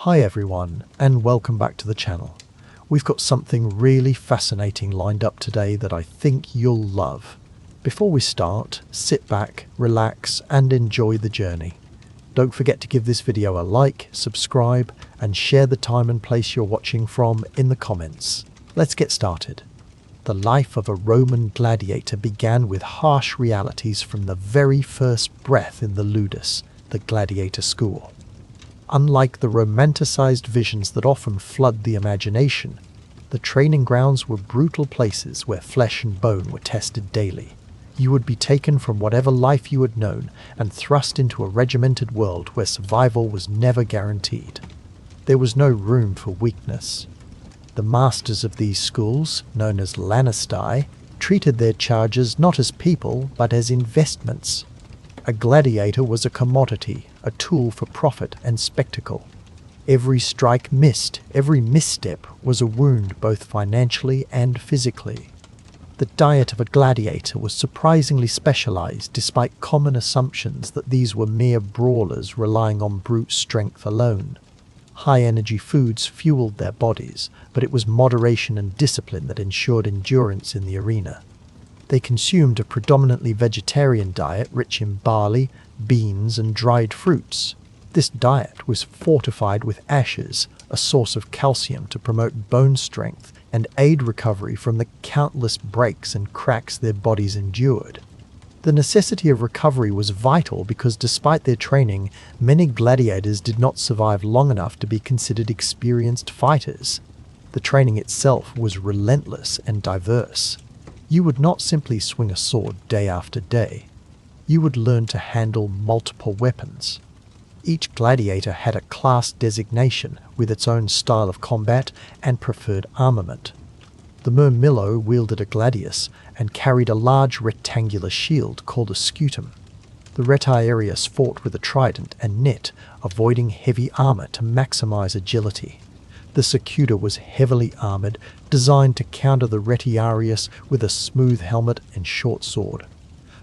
Hi everyone, and welcome back to the channel. We've got something really fascinating lined up today that I think you'll love. Before we start, sit back, relax, and enjoy the journey. Don't forget to give this video a like, subscribe, and share the time and place you're watching from in the comments. Let's get started. The life of a Roman gladiator began with harsh realities from the very first breath in the ludus, the gladiator school. Unlike the romanticized visions that often flood the imagination, the training grounds were brutal places where flesh and bone were tested daily. You would be taken from whatever life you had known and thrust into a regimented world where survival was never guaranteed. There was no room for weakness. The masters of these schools, known as Lannistae, treated their charges not as people but as investments. A gladiator was a commodity, a tool for profit and spectacle. Every strike missed, every misstep was a wound both financially and physically. The diet of a gladiator was surprisingly specialized despite common assumptions that these were mere brawlers relying on brute strength alone. High-energy foods fueled their bodies, but it was moderation and discipline that ensured endurance in the arena. They consumed a predominantly vegetarian diet rich in barley, beans, and dried fruits. This diet was fortified with ashes, a source of calcium to promote bone strength and aid recovery from the countless breaks and cracks their bodies endured. The necessity of recovery was vital because despite their training, many gladiators did not survive long enough to be considered experienced fighters. The training itself was relentless and diverse. You would not simply swing a sword day after day. You would learn to handle multiple weapons. Each gladiator had a class designation with its own style of combat and preferred armament. The murmillo wielded a gladius and carried a large rectangular shield called a scutum. The retiarius fought with a trident and net, avoiding heavy armor to maximize agility. The secutor was heavily armored, designed to counter the retiarius with a smooth helmet and short sword.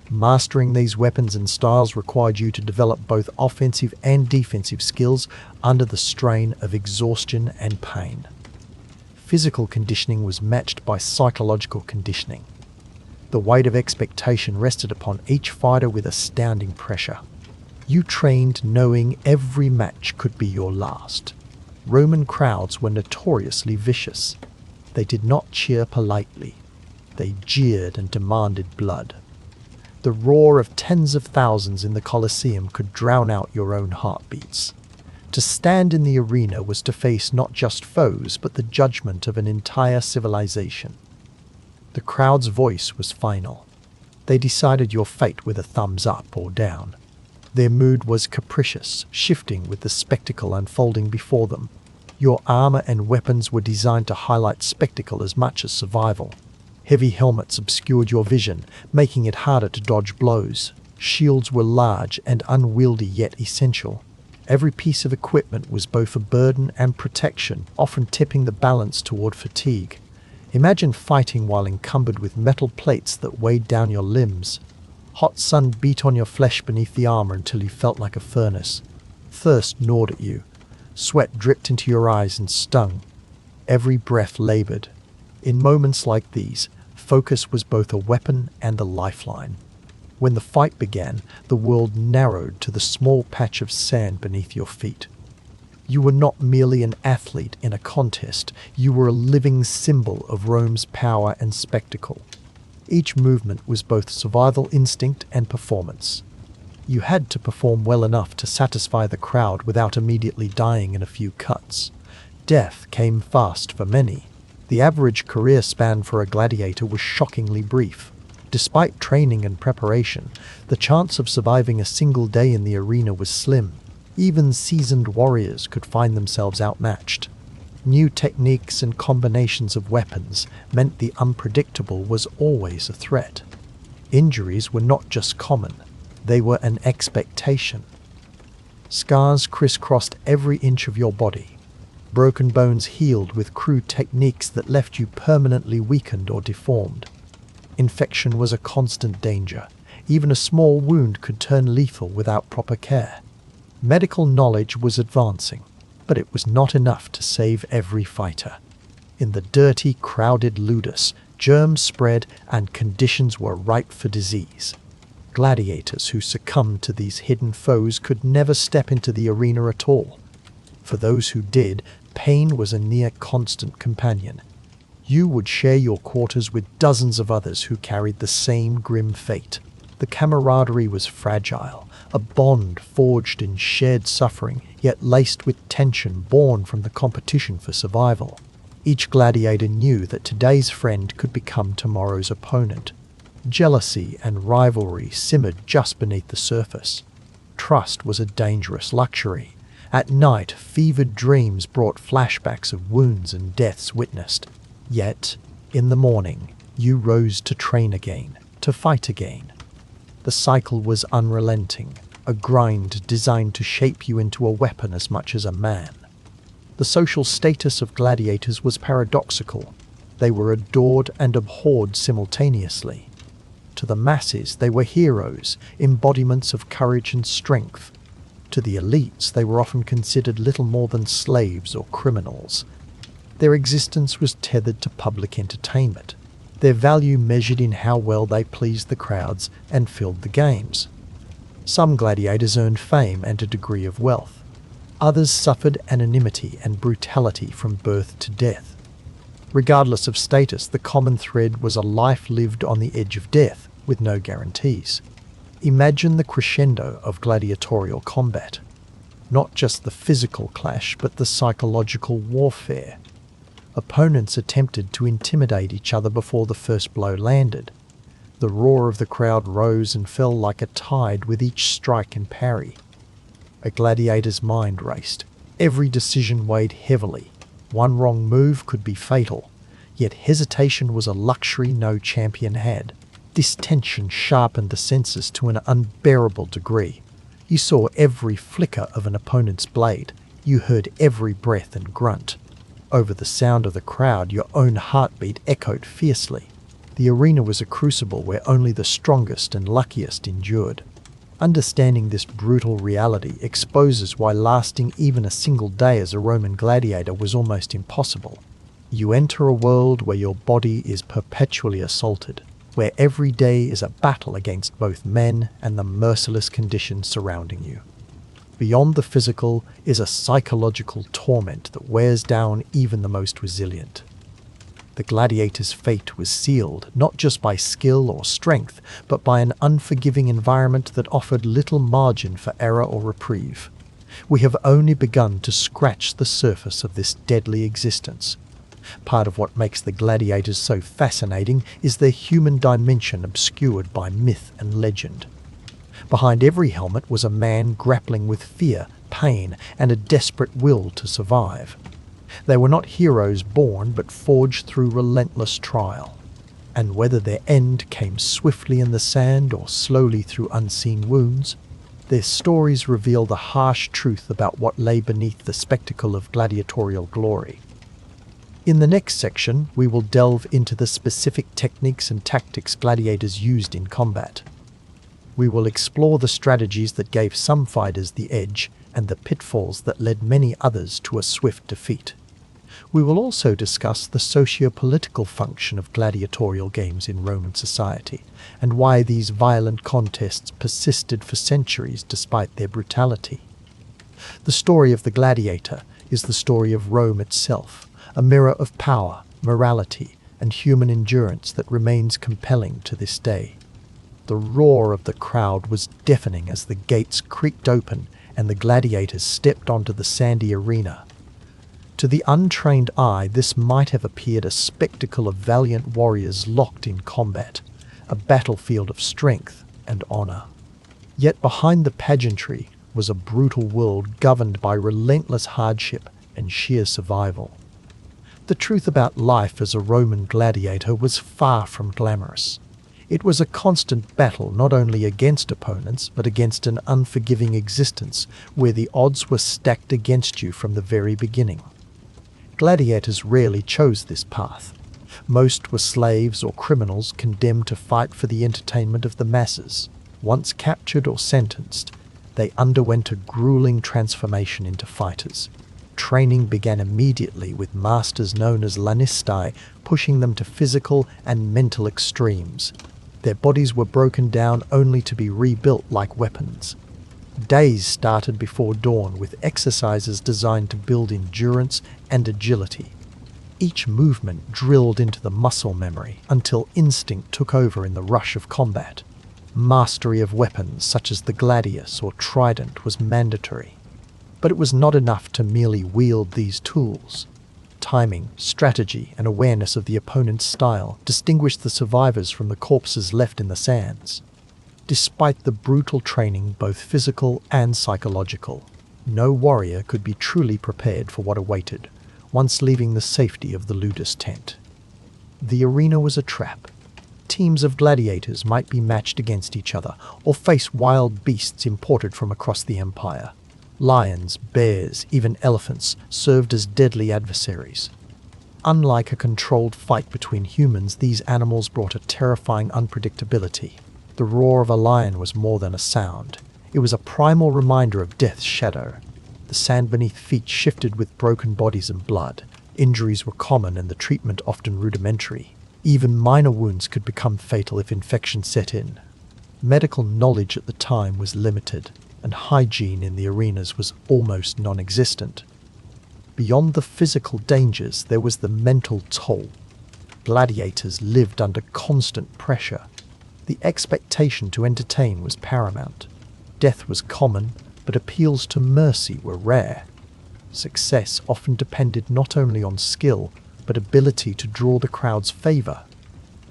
Mastering these weapons and styles required you to develop both offensive and defensive skills under the strain of exhaustion and pain. Physical conditioning was matched by psychological conditioning. The weight of expectation rested upon each fighter with astounding pressure. You trained knowing every match could be your last. Roman crowds were notoriously vicious. They did not cheer politely. They jeered and demanded blood. The roar of tens of thousands in the Colosseum could drown out your own heartbeats. To stand in the arena was to face not just foes, but the judgment of an entire civilization. The crowd's voice was final. They decided your fate with a thumbs up or down. Their mood was capricious, shifting with the spectacle unfolding before them. Your armor and weapons were designed to highlight spectacle as much as survival. Heavy helmets obscured your vision, making it harder to dodge blows. Shields were large and unwieldy yet essential. Every piece of equipment was both a burden and protection, often tipping the balance toward fatigue. Imagine fighting while encumbered with metal plates that weighed down your limbs. Hot sun beat on your flesh beneath the armor until you felt like a furnace. Thirst gnawed at you. Sweat dripped into your eyes and stung. Every breath labored. In moments like these, focus was both a weapon and a lifeline. When the fight began, the world narrowed to the small patch of sand beneath your feet. You were not merely an athlete in a contest, you were a living symbol of Rome's power and spectacle. Each movement was both survival instinct and performance. You had to perform well enough to satisfy the crowd without immediately dying in a few cuts. Death came fast for many. The average career span for a gladiator was shockingly brief. Despite training and preparation, the chance of surviving a single day in the arena was slim. Even seasoned warriors could find themselves outmatched. New techniques and combinations of weapons meant the unpredictable was always a threat. Injuries were not just common, they were an expectation. Scars crisscrossed every inch of your body. Broken bones healed with crude techniques that left you permanently weakened or deformed. Infection was a constant danger. Even a small wound could turn lethal without proper care. Medical knowledge was advancing. But it was not enough to save every fighter. In the dirty, crowded ludus, germs spread and conditions were ripe for disease. Gladiators who succumbed to these hidden foes could never step into the arena at all. For those who did, pain was a near constant companion. You would share your quarters with dozens of others who carried the same grim fate. The camaraderie was fragile, a bond forged in shared suffering, yet laced with tension born from the competition for survival. Each gladiator knew that today's friend could become tomorrow's opponent. Jealousy and rivalry simmered just beneath the surface. Trust was a dangerous luxury. At night, fevered dreams brought flashbacks of wounds and deaths witnessed. Yet, in the morning, you rose to train again, to fight again. The cycle was unrelenting, a grind designed to shape you into a weapon as much as a man. The social status of gladiators was paradoxical. They were adored and abhorred simultaneously. To the masses, they were heroes, embodiments of courage and strength. To the elites, they were often considered little more than slaves or criminals. Their existence was tethered to public entertainment, their value measured in how well they pleased the crowds and filled the games. Some gladiators earned fame and a degree of wealth. Others suffered anonymity and brutality from birth to death. Regardless of status, the common thread was a life lived on the edge of death, with no guarantees. Imagine the crescendo of gladiatorial combat. Not just the physical clash, but the psychological warfare. Opponents attempted to intimidate each other before the first blow landed. The roar of the crowd rose and fell like a tide with each strike and parry. A gladiator's mind raced. Every decision weighed heavily. One wrong move could be fatal. Yet hesitation was a luxury no champion had. This tension sharpened the senses to an unbearable degree. You saw every flicker of an opponent's blade. You heard every breath and grunt. Over the sound of the crowd, your own heartbeat echoed fiercely. The arena was a crucible where only the strongest and luckiest endured. Understanding this brutal reality exposes why lasting even a single day as a Roman gladiator was almost impossible. You enter a world where your body is perpetually assaulted, where every day is a battle against both men and the merciless conditions surrounding you. Beyond the physical is a psychological torment that wears down even the most resilient. The gladiator's fate was sealed not just by skill or strength, but by an unforgiving environment that offered little margin for error or reprieve. We have only begun to scratch the surface of this deadly existence. Part of what makes the gladiators so fascinating is their human dimension obscured by myth and legend. Behind every helmet was a man grappling with fear, pain, and a desperate will to survive. They were not heroes born, but forged through relentless trial. And whether their end came swiftly in the sand or slowly through unseen wounds, their stories reveal the harsh truth about what lay beneath the spectacle of gladiatorial glory. In the next section, we will delve into the specific techniques and tactics gladiators used in combat. We will explore the strategies that gave some fighters the edge and the pitfalls that led many others to a swift defeat. We will also discuss the socio-political function of gladiatorial games in Roman society and why these violent contests persisted for centuries despite their brutality. The story of the gladiator is the story of Rome itself, a mirror of power, morality, and human endurance that remains compelling to this day. The roar of the crowd was deafening as the gates creaked open and the gladiators stepped onto the sandy arena. To the untrained eye, this might have appeared a spectacle of valiant warriors locked in combat, a battlefield of strength and honor. Yet behind the pageantry was a brutal world governed by relentless hardship and sheer survival. The truth about life as a Roman gladiator was far from glamorous. It was a constant battle not only against opponents, but against an unforgiving existence where the odds were stacked against you from the very beginning. Gladiators rarely chose this path. Most were slaves or criminals condemned to fight for the entertainment of the masses. Once captured or sentenced, they underwent a grueling transformation into fighters. Training began immediately, with masters known as Lannistae pushing them to physical and mental extremes. Their bodies were broken down only to be rebuilt like weapons. Days started before dawn, with exercises designed to build endurance and agility. Each movement drilled into the muscle memory until instinct took over in the rush of combat. Mastery of weapons such as the gladius or trident was mandatory. But it was not enough to merely wield these tools. Timing, strategy, and awareness of the opponent's style distinguished the survivors from the corpses left in the sands. Despite the brutal training, both physical and psychological, no warrior could be truly prepared for what awaited once leaving the safety of the Ludus tent. The arena was a trap. Teams of gladiators might be matched against each other or face wild beasts imported from across the empire. Lions, bears, even elephants served as deadly adversaries. Unlike a controlled fight between humans, these animals brought a terrifying unpredictability. The roar of a lion was more than a sound. It was a primal reminder of death's shadow. The sand beneath feet shifted with broken bodies and blood. Injuries were common and the treatment often rudimentary. Even minor wounds could become fatal if infection set in. Medical knowledge at the time was limited, and hygiene in the arenas was almost non-existent. Beyond the physical dangers, there was the mental toll. Gladiators lived under constant pressure. The expectation to entertain was paramount. Death was common, but appeals to mercy were rare. Success often depended not only on skill, but ability to draw the crowd's favor.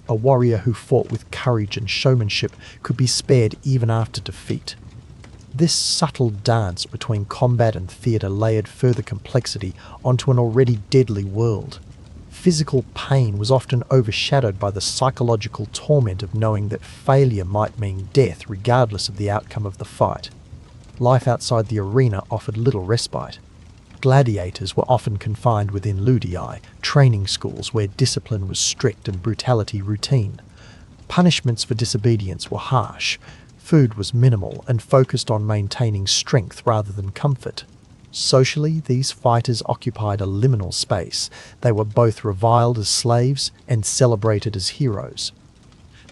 A warrior who fought with courage and showmanship could be spared even after defeat. This subtle dance between combat and theatre layered further complexity onto an already deadly world. Physical pain was often overshadowed by the psychological torment of knowing that failure might mean death regardless of the outcome of the fight. Life outside the arena offered little respite. Gladiators were often confined within ludii, training schools where discipline was strict and brutality routine. Punishments for disobedience were harsh. Food was minimal and focused on maintaining strength rather than comfort. Socially, these fighters occupied a liminal space. They were both reviled as slaves and celebrated as heroes.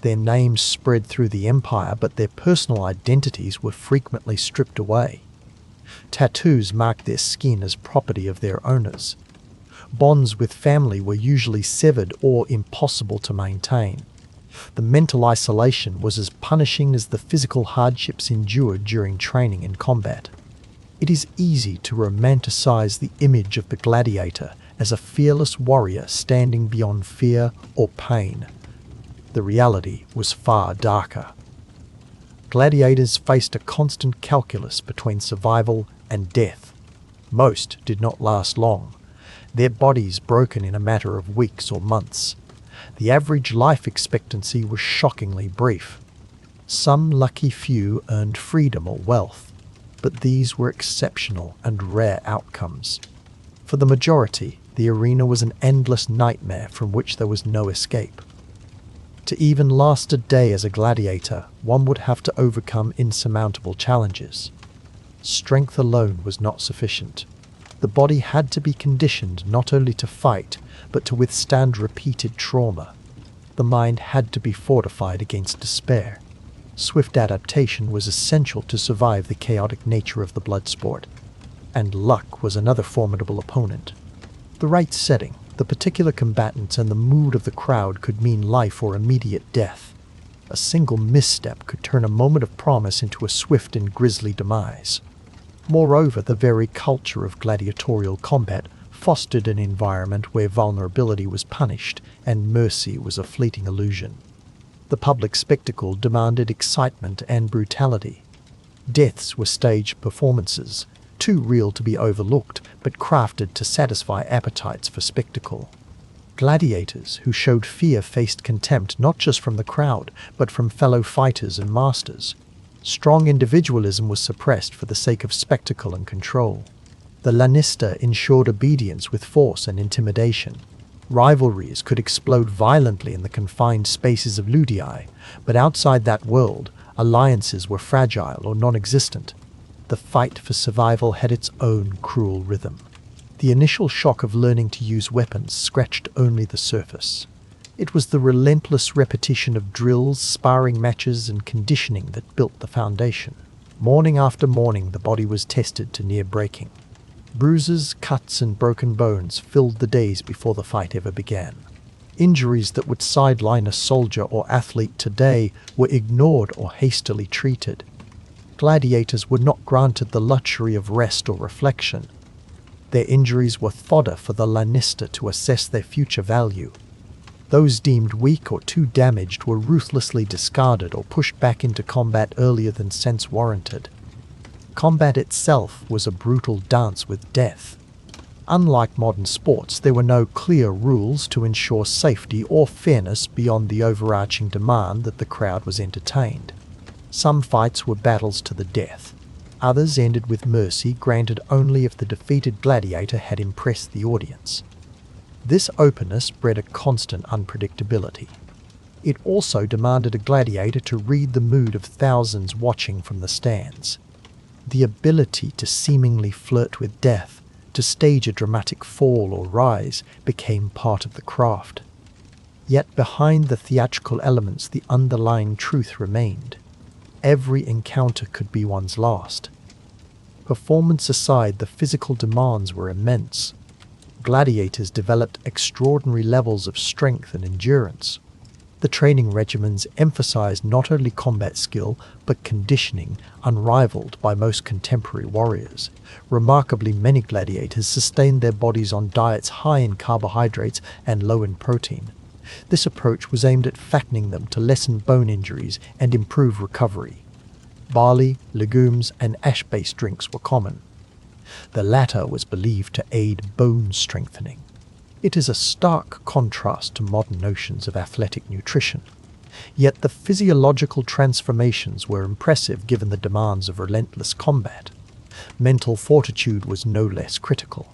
Their names spread through the empire, but their personal identities were frequently stripped away. Tattoos marked their skin as property of their owners. Bonds with family were usually severed or impossible to maintain. The mental isolation was as punishing as the physical hardships endured during training and combat. It is easy to romanticize the image of the gladiator as a fearless warrior standing beyond fear or pain. The reality was far darker. Gladiators faced a constant calculus between survival and death. Most did not last long, their bodies broken in a matter of weeks or months. The average life expectancy was shockingly brief. Some lucky few earned freedom or wealth, but these were exceptional and rare outcomes. For the majority, the arena was an endless nightmare from which there was no escape. To even last a day as a gladiator, one would have to overcome insurmountable challenges. Strength alone was not sufficient. The body had to be conditioned not only to fight, but to withstand repeated trauma. The mind had to be fortified against despair. Swift adaptation was essential to survive the chaotic nature of the blood sport, and luck was another formidable opponent. The right setting, the particular combatants, and the mood of the crowd could mean life or immediate death. A single misstep could turn a moment of promise into a swift and grisly demise. Moreover, the very culture of gladiatorial combat fostered an environment where vulnerability was punished and mercy was a fleeting illusion. The public spectacle demanded excitement and brutality. Deaths were staged performances, too real to be overlooked, but crafted to satisfy appetites for spectacle. Gladiators who showed fear faced contempt not just from the crowd, but from fellow fighters and masters. Strong individualism was suppressed for the sake of spectacle and control. The lanista ensured obedience with force and intimidation. Rivalries could explode violently in the confined spaces of ludii, but outside that world, alliances were fragile or non-existent. The fight for survival had its own cruel rhythm. The initial shock of learning to use weapons scratched only the surface. It was the relentless repetition of drills, sparring matches, and conditioning that built the foundation. Morning after morning, the body was tested to near breaking. Bruises, cuts, and broken bones filled the days before the fight ever began. Injuries that would sideline a soldier or athlete today were ignored or hastily treated. Gladiators were not granted the luxury of rest or reflection. Their injuries were fodder for the Lannister to assess their future value. Those deemed weak or too damaged were ruthlessly discarded or pushed back into combat earlier than sense warranted. Combat itself was a brutal dance with death. Unlike modern sports, there were no clear rules to ensure safety or fairness beyond the overarching demand that the crowd was entertained. Some fights were battles to the death. Others ended with mercy granted only if the defeated gladiator had impressed the audience. This openness bred a constant unpredictability. It also demanded a gladiator to read the mood of thousands watching from the stands. The ability to seemingly flirt with death, to stage a dramatic fall or rise, became part of the craft. Yet behind the theatrical elements, the underlying truth remained. Every encounter could be one's last. Performance aside, the physical demands were immense. Gladiators developed extraordinary levels of strength and endurance. The training regimens emphasized not only combat skill, but conditioning, unrivaled by most contemporary warriors. Remarkably, many gladiators sustained their bodies on diets high in carbohydrates and low in protein. This approach was aimed at fattening them to lessen bone injuries and improve recovery. Barley, legumes, and ash-based drinks were common. The latter was believed to aid bone strengthening. It is a stark contrast to modern notions of athletic nutrition. Yet the physiological transformations were impressive given the demands of relentless combat. Mental fortitude was no less critical.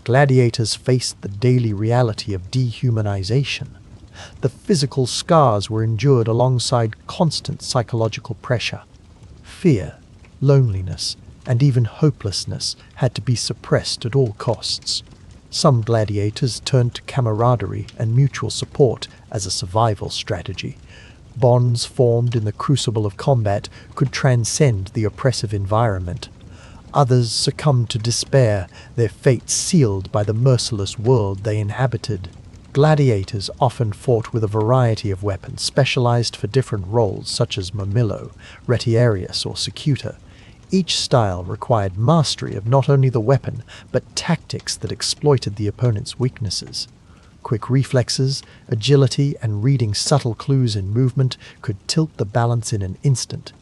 Gladiators faced the daily reality of dehumanization. The physical scars were endured alongside constant psychological pressure. Fear, loneliness, and even hopelessness had to be suppressed at all costs. Some gladiators turned to camaraderie and mutual support as a survival strategy. Bonds formed in the crucible of combat could transcend the oppressive environment. Others succumbed to despair, their fate sealed by the merciless world they inhabited. Gladiators often fought with a variety of weapons specialized for different roles, such as Murmillo, Retiarius, or Secutor. Each style required mastery of not only the weapon, but tactics that exploited the opponent's weaknesses. Quick reflexes, agility, and reading subtle clues in movement could tilt the balance in an instant.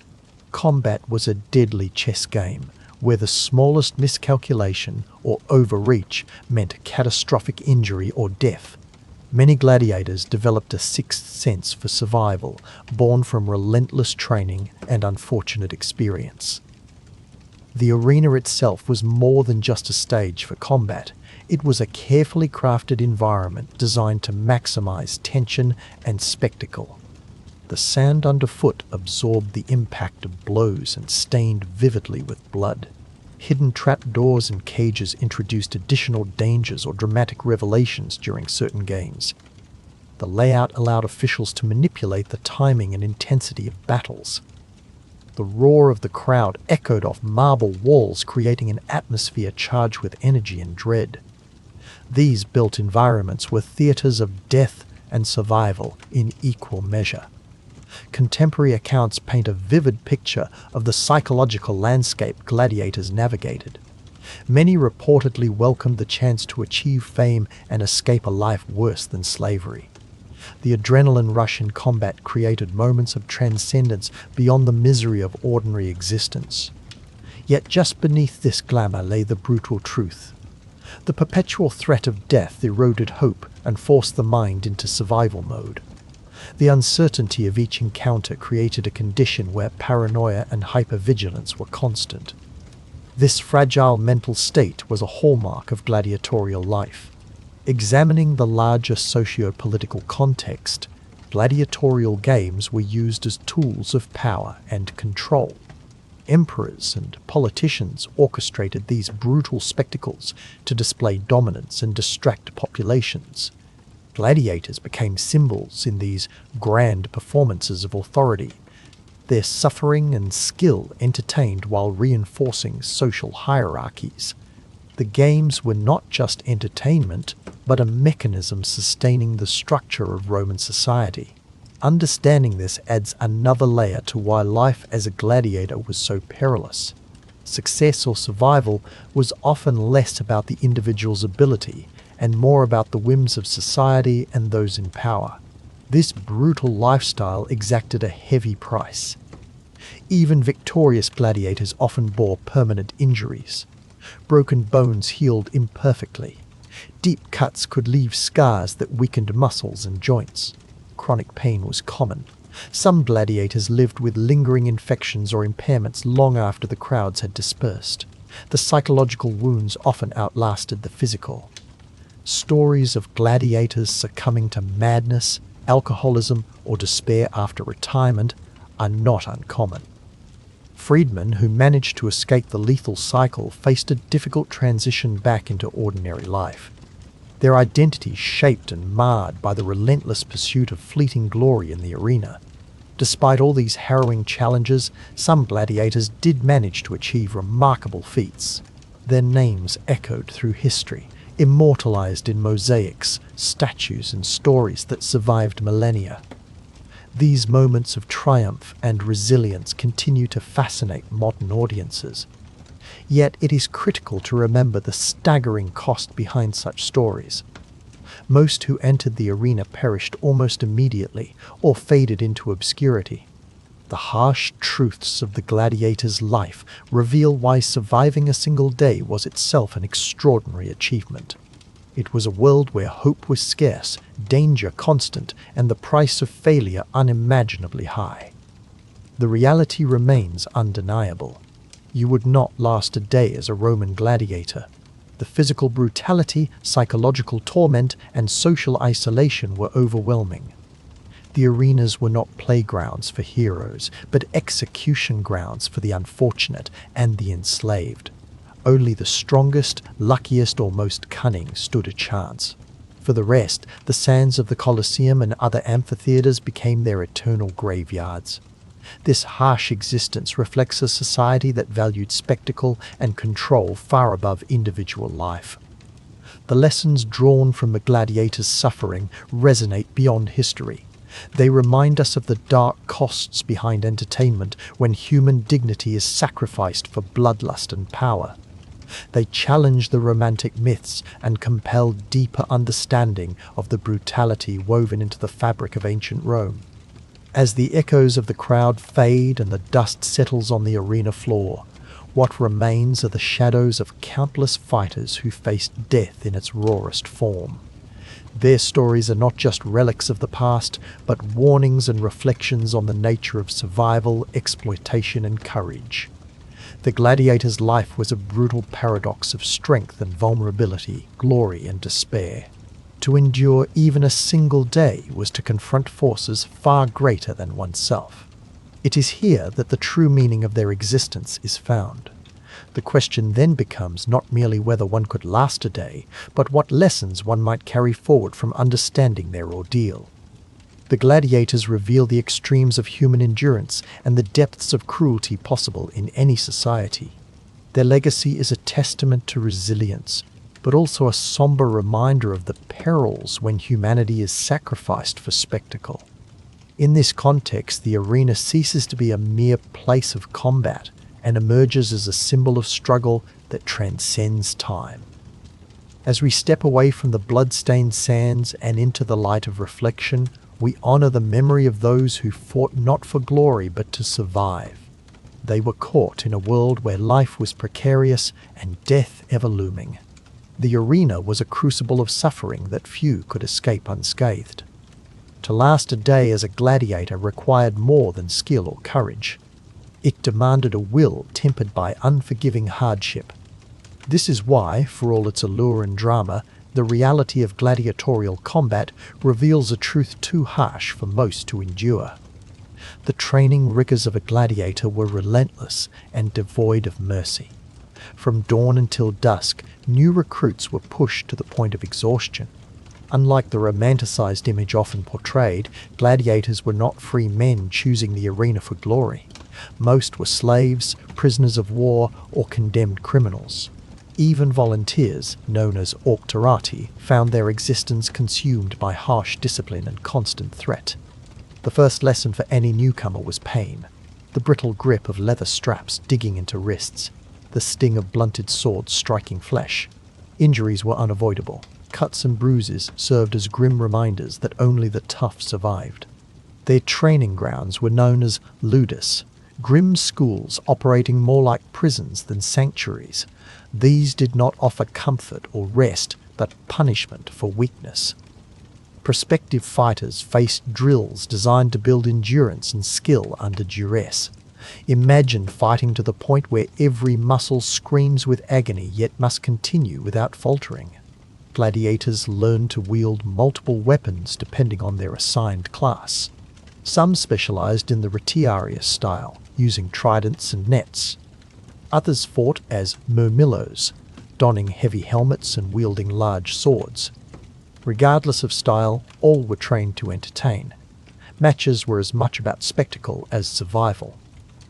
Combat was a deadly chess game, where the smallest miscalculation or overreach meant catastrophic injury or death. Many gladiators developed a sixth sense for survival, born from relentless training and unfortunate experience. The arena itself was more than just a stage for combat. It was a carefully crafted environment designed to maximize tension and spectacle. The sand underfoot absorbed the impact of blows and stained vividly with blood. Hidden trapdoors and cages introduced additional dangers or dramatic revelations during certain games. The layout allowed officials to manipulate the timing and intensity of battles. The roar of the crowd echoed off marble walls, creating an atmosphere charged with energy and dread. These built environments were theaters of death and survival in equal measure. Contemporary accounts paint a vivid picture of the psychological landscape gladiators navigated. Many reportedly welcomed the chance to achieve fame and escape a life worse than slavery. The adrenaline rush in combat created moments of transcendence beyond the misery of ordinary existence. Yet just beneath this glamour lay the brutal truth. The perpetual threat of death eroded hope and forced the mind into survival mode. The uncertainty of each encounter created a condition where paranoia and hypervigilance were constant. This fragile mental state was a hallmark of gladiatorial life. Examining the larger socio-political context, gladiatorial games were used as tools of power and control. emperors and politicians orchestrated these brutal spectacles to display dominance and distract populations. Gladiators became symbols in these grand performances of authority. Their suffering and skill entertained while reinforcing social hierarchies. The games were not just entertainment, but a mechanism sustaining the structure of Roman society. Understanding this adds another layer to why life as a gladiator was so perilous. Success or survival was often less about the individual's ability and more about the whims of society and those in power. This brutal lifestyle exacted a heavy price. Even victorious gladiators often bore permanent injuries. Broken bones healed imperfectly. Deep cuts could leave scars that weakened muscles and joints. Chronic pain was common. Some gladiators lived with lingering infections or impairments long after the crowds had dispersed. The psychological wounds often outlasted the physical. Stories of gladiators succumbing to madness, alcoholism, or despair after retirement are not uncommon. Freedmen who managed to escape the lethal cycle faced a difficult transition back into ordinary life. Their identities shaped and marred by the relentless pursuit of fleeting glory in the arena. Despite all these harrowing challenges, some gladiators did manage to achieve remarkable feats. Their names echoed through history, immortalized in mosaics, statues, and stories that survived millennia. These moments of triumph and resilience continue to fascinate modern audiences. Yet it is critical to remember the staggering cost behind such stories. Most who entered the arena perished almost immediately or faded into obscurity. The harsh truths of the gladiator's life reveal why surviving a single day was itself an extraordinary achievement. It was a world where hope was scarce, danger constant, and the price of failure unimaginably high. The reality remains undeniable. You would not last a day as a Roman gladiator. The physical brutality, psychological torment, and social isolation were overwhelming. The arenas were not playgrounds for heroes, but execution grounds for the unfortunate and the enslaved. Only the strongest, luckiest, or most cunning stood a chance. For the rest, the sands of the Colosseum and other amphitheaters became their eternal graveyards. This harsh existence reflects a society that valued spectacle and control far above individual life. The lessons drawn from the gladiator's suffering resonate beyond history. They remind us of the dark costs behind entertainment when human dignity is sacrificed for bloodlust and power. They challenge the romantic myths and compel deeper understanding of the brutality woven into the fabric of ancient Rome. As the echoes of the crowd fade and the dust settles on the arena floor, what remains are the shadows of countless fighters who faced death in its rawest form. Their stories are not just relics of the past, but warnings and reflections on the nature of survival, exploitation, and courage. The gladiator's life was a brutal paradox of strength and vulnerability, glory and despair. To endure even a single day was to confront forces far greater than oneself. It is here that the true meaning of their existence is found. The question then becomes not merely whether one could last a day, but what lessons one might carry forward from understanding their ordeal. The gladiators reveal the extremes of human endurance and the depths of cruelty possible in any society. Their legacy is a testament to resilience, but also a somber reminder of the perils when humanity is sacrificed for spectacle. In this context, the arena ceases to be a mere place of combat and emerges as a symbol of struggle that transcends time. As we step away from the blood-stained sands and into the light of reflection, we honor the memory of those who fought not for glory but to survive. They were caught in a world where life was precarious and death ever looming. The arena was a crucible of suffering that few could escape unscathed. To last a day as a gladiator required more than skill or courage. It demanded a will tempered by unforgiving hardship. This is why, for all its allure and drama, the reality of gladiatorial combat reveals a truth too harsh for most to endure. The training rigors of a gladiator were relentless and devoid of mercy. From dawn until dusk, new recruits were pushed to the point of exhaustion. Unlike the romanticized image often portrayed, gladiators were not free men choosing the arena for glory. Most were slaves, prisoners of war, or condemned criminals. Even volunteers, known as auctorati, found their existence consumed by harsh discipline and constant threat. The first lesson for any newcomer was pain. The brittle grip of leather straps digging into wrists, the sting of blunted swords striking flesh. Injuries were unavoidable. Cuts and bruises served as grim reminders that only the tough survived. Their training grounds were known as ludus, grim schools operating more like prisons than sanctuaries. These did not offer comfort or rest, but punishment for weakness. Prospective fighters faced drills designed to build endurance and skill under duress. Imagine fighting to the point where every muscle screams with agony yet must continue without faltering. Gladiators learned to wield multiple weapons depending on their assigned class. Some specialized in the retiarius style, using tridents and nets. Others fought as murmillos, donning heavy helmets and wielding large swords. Regardless of style, all were trained to entertain. Matches were as much about spectacle as survival.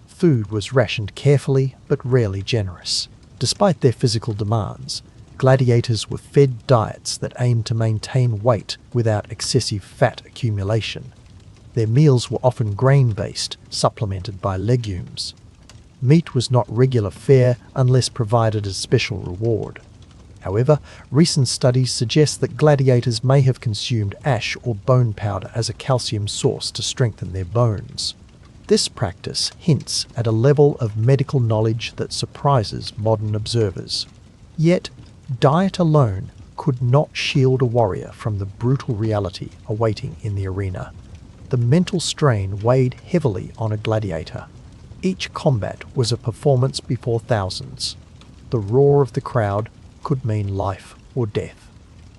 Food was rationed carefully but rarely generous. Despite their physical demands, gladiators were fed diets that aimed to maintain weight without excessive fat accumulation. Their meals were often grain-based, supplemented by legumes. Meat was not regular fare unless provided as special reward. However, recent studies suggest that gladiators may have consumed ash or bone powder as a calcium source to strengthen their bones. This practice hints at a level of medical knowledge that surprises modern observers. Yet, diet alone could not shield a warrior from the brutal reality awaiting in the arena. The mental strain weighed heavily on a gladiator. Each combat was a performance before thousands. The roar of the crowd could mean life or death.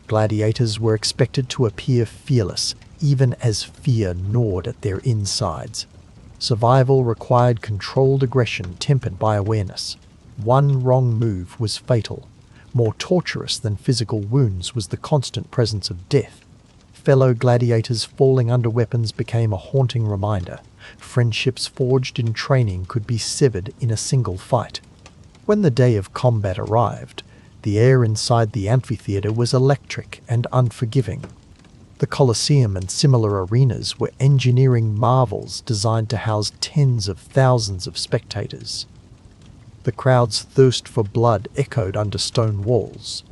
Gladiators were expected to appear fearless, even as fear gnawed at their insides. Survival required controlled aggression tempered by awareness. One wrong move was fatal. More torturous than physical wounds was the constant presence of death. Fellow gladiators falling under weapons became a haunting reminder. Friendships forged in training could be severed in a single fight. When the day of combat arrived, the air inside the amphitheater was electric and unforgiving. The Colosseum and similar arenas were engineering marvels designed to house tens of thousands of spectators. The crowd's thirst for blood echoed under stone walls.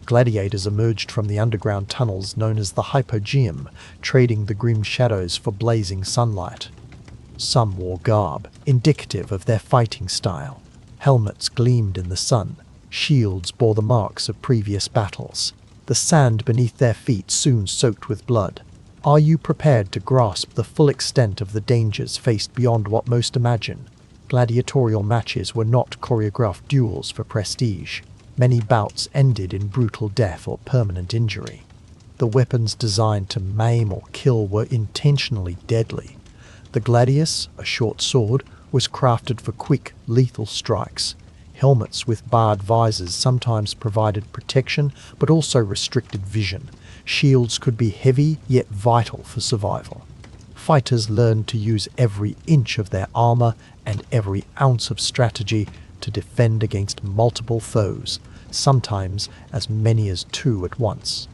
Gladiators emerged from the underground tunnels known as the hypogeum, trading the grim shadows for blazing sunlight. Some wore garb, indicative of their fighting style. Helmets gleamed in the sun. Shields bore the marks of previous battles. The sand beneath their feet soon soaked with blood. Are you prepared to grasp the full extent of the dangers faced beyond what most imagine? Gladiatorial matches were not choreographed duels for prestige. Many bouts ended in brutal death or permanent injury. The weapons designed to maim or kill were intentionally deadly. The gladius, a short sword, was crafted for quick, lethal strikes. Helmets with barred visors sometimes provided protection but also restricted vision. Shields could be heavy yet vital for survival. Fighters learned to use every inch of their armor and every ounce of strategy to defend against multiple foes, sometimes as many as two at once.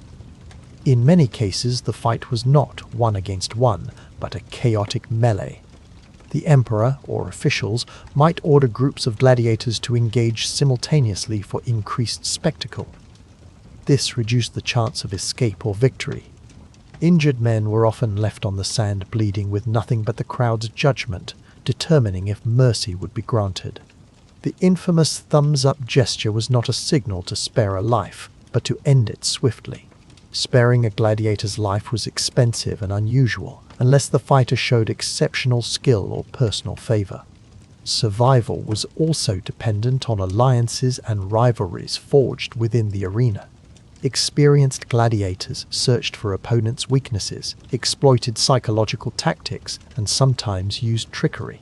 In many cases, the fight was not one against one, but a chaotic melee. The emperor or officials might order groups of gladiators to engage simultaneously for increased spectacle. This reduced the chance of escape or victory. Injured men were often left on the sand bleeding with nothing but the crowd's judgment, determining if mercy would be granted. The infamous thumbs-up gesture was not a signal to spare a life, but to end it swiftly. Sparing a gladiator's life was expensive and unusual, unless the fighter showed exceptional skill or personal favor. Survival was also dependent on alliances and rivalries forged within the arena. Experienced gladiators searched for opponents' weaknesses, exploited psychological tactics, and sometimes used trickery.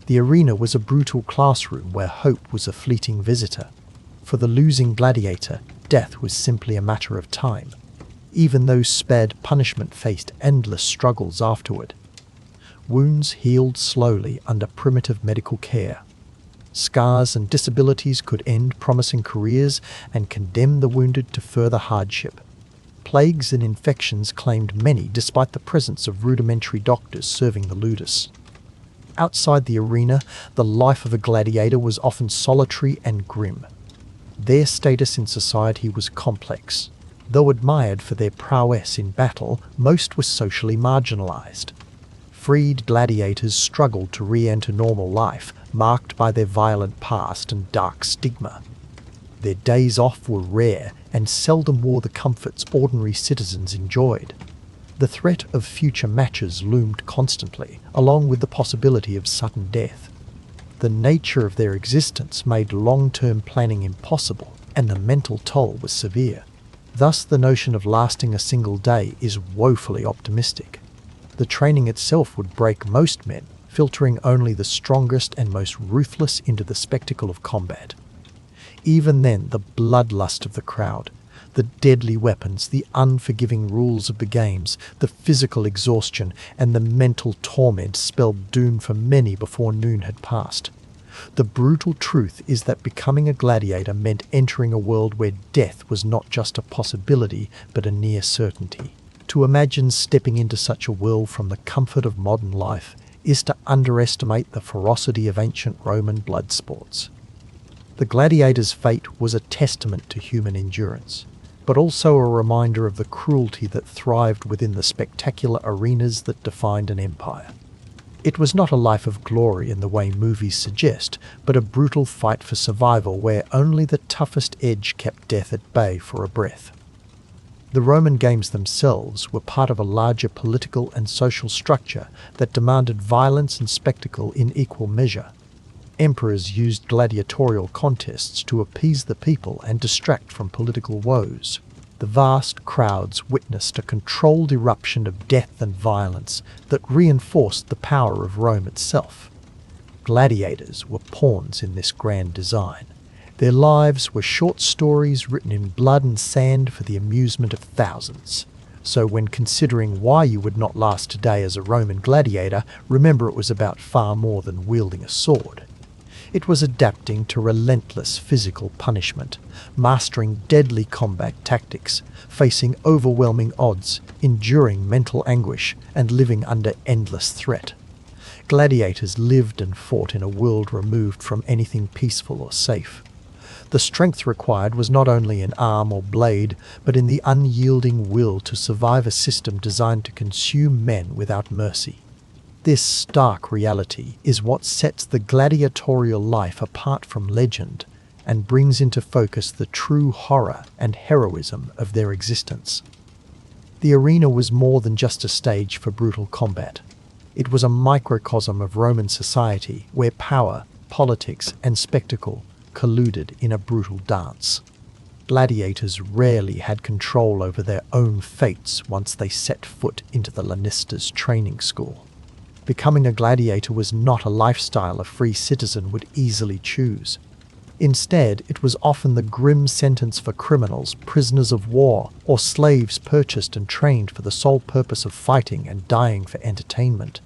The arena was a brutal classroom where hope was a fleeting visitor. For the losing gladiator, death was simply a matter of time. Even those spared punishment faced endless struggles afterward. Wounds healed slowly under primitive medical care. Scars and disabilities could end promising careers and condemn the wounded to further hardship. Plagues and infections claimed many despite the presence of rudimentary doctors serving the ludus. Outside the arena, the life of a gladiator was often solitary and grim. Their status in society was complex. Though admired for their prowess in battle, most were socially marginalized. Freed gladiators struggled to re-enter normal life, marked by their violent past and dark stigma. Their days off were rare and seldom wore the comforts ordinary citizens enjoyed. The threat of future matches loomed constantly, along with the possibility of sudden death. The nature of their existence made long-term planning impossible, and the mental toll was severe. Thus, the notion of lasting a single day is woefully optimistic. The training itself would break most men, filtering only the strongest and most ruthless into the spectacle of combat. Even then, the bloodlust of the crowd, the deadly weapons, the unforgiving rules of the games, the physical exhaustion, and the mental torment spelled doom for many before noon had passed. The brutal truth is that becoming a gladiator meant entering a world where death was not just a possibility, but a near certainty. To imagine stepping into such a world from the comfort of modern life is to underestimate the ferocity of ancient Roman blood sports. The gladiator's fate was a testament to human endurance, but also a reminder of the cruelty that thrived within the spectacular arenas that defined an empire. It was not a life of glory in the way movies suggest, but a brutal fight for survival where only the toughest edge kept death at bay for a breath. The Roman games themselves were part of a larger political and social structure that demanded violence and spectacle in equal measure. Emperors used gladiatorial contests to appease the people and distract from political woes. The vast crowds witnessed a controlled eruption of death and violence that reinforced the power of Rome itself. Gladiators were pawns in this grand design. Their lives were short stories written in blood and sand for the amusement of thousands. So when considering why you would not last today as a Roman gladiator, remember it was about far more than wielding a sword. It was adapting to relentless physical punishment, mastering deadly combat tactics, facing overwhelming odds, enduring mental anguish, and living under endless threat. Gladiators lived and fought in a world removed from anything peaceful or safe. The strength required was not only in arm or blade, but in the unyielding will to survive a system designed to consume men without mercy. This stark reality is what sets the gladiatorial life apart from legend and brings into focus the true horror and heroism of their existence. The arena was more than just a stage for brutal combat. It was a microcosm of Roman society where power, politics, and spectacle colluded in a brutal dance. Gladiators rarely had control over their own fates once they set foot into the Lannister's training school. Becoming a gladiator was not a lifestyle a free citizen would easily choose. Instead, it was often the grim sentence for criminals, prisoners of war, or slaves purchased and trained for the sole purpose of fighting and dying for entertainment.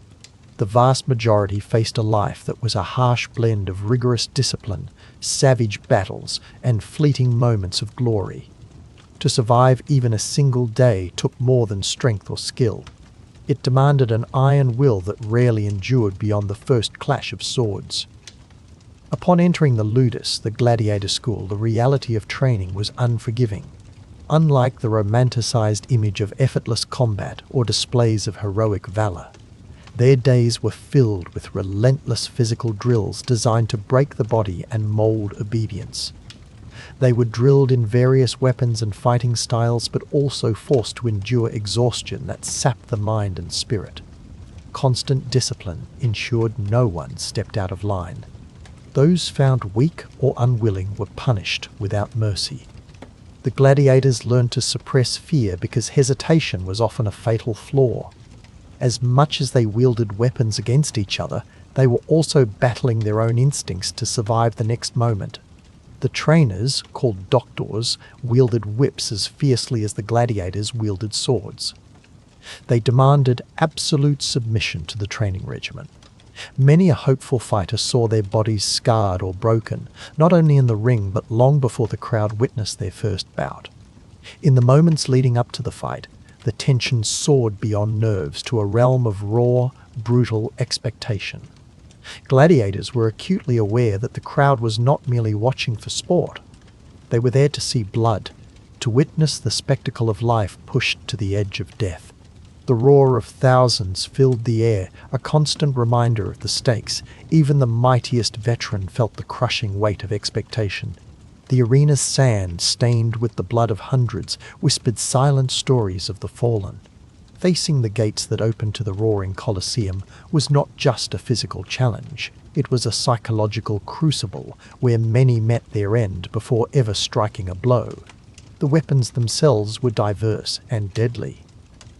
The vast majority faced a life that was a harsh blend of rigorous discipline, savage battles, and fleeting moments of glory. To survive even a single day took more than strength or skill. It demanded an iron will that rarely endured beyond the first clash of swords. Upon entering the ludus, the gladiator school, the reality of training was unforgiving. Unlike the romanticized image of effortless combat or displays of heroic valor, their days were filled with relentless physical drills designed to break the body and mold obedience. They were drilled in various weapons and fighting styles, but also forced to endure exhaustion that sapped the mind and spirit. Constant discipline ensured no one stepped out of line. Those found weak or unwilling were punished without mercy. The gladiators learned to suppress fear because hesitation was often a fatal flaw. As much as they wielded weapons against each other, they were also battling their own instincts to survive the next moment. The trainers, called doctors, wielded whips as fiercely as the gladiators wielded swords. They demanded absolute submission to the training regimen. Many a hopeful fighter saw their bodies scarred or broken, not only in the ring but long before the crowd witnessed their first bout. In the moments leading up to the fight, the tension soared beyond nerves to a realm of raw, brutal expectation. Gladiators were acutely aware that the crowd was not merely watching for sport. They were there to see blood, to witness the spectacle of life pushed to the edge of death. The roar of thousands filled the air, a constant reminder of the stakes. Even the mightiest veteran felt the crushing weight of expectation. The arena's sand, stained with the blood of hundreds, whispered silent stories of the fallen. Facing the gates that opened to the roaring Colosseum was not just a physical challenge. It was a psychological crucible where many met their end before ever striking a blow. The weapons themselves were diverse and deadly.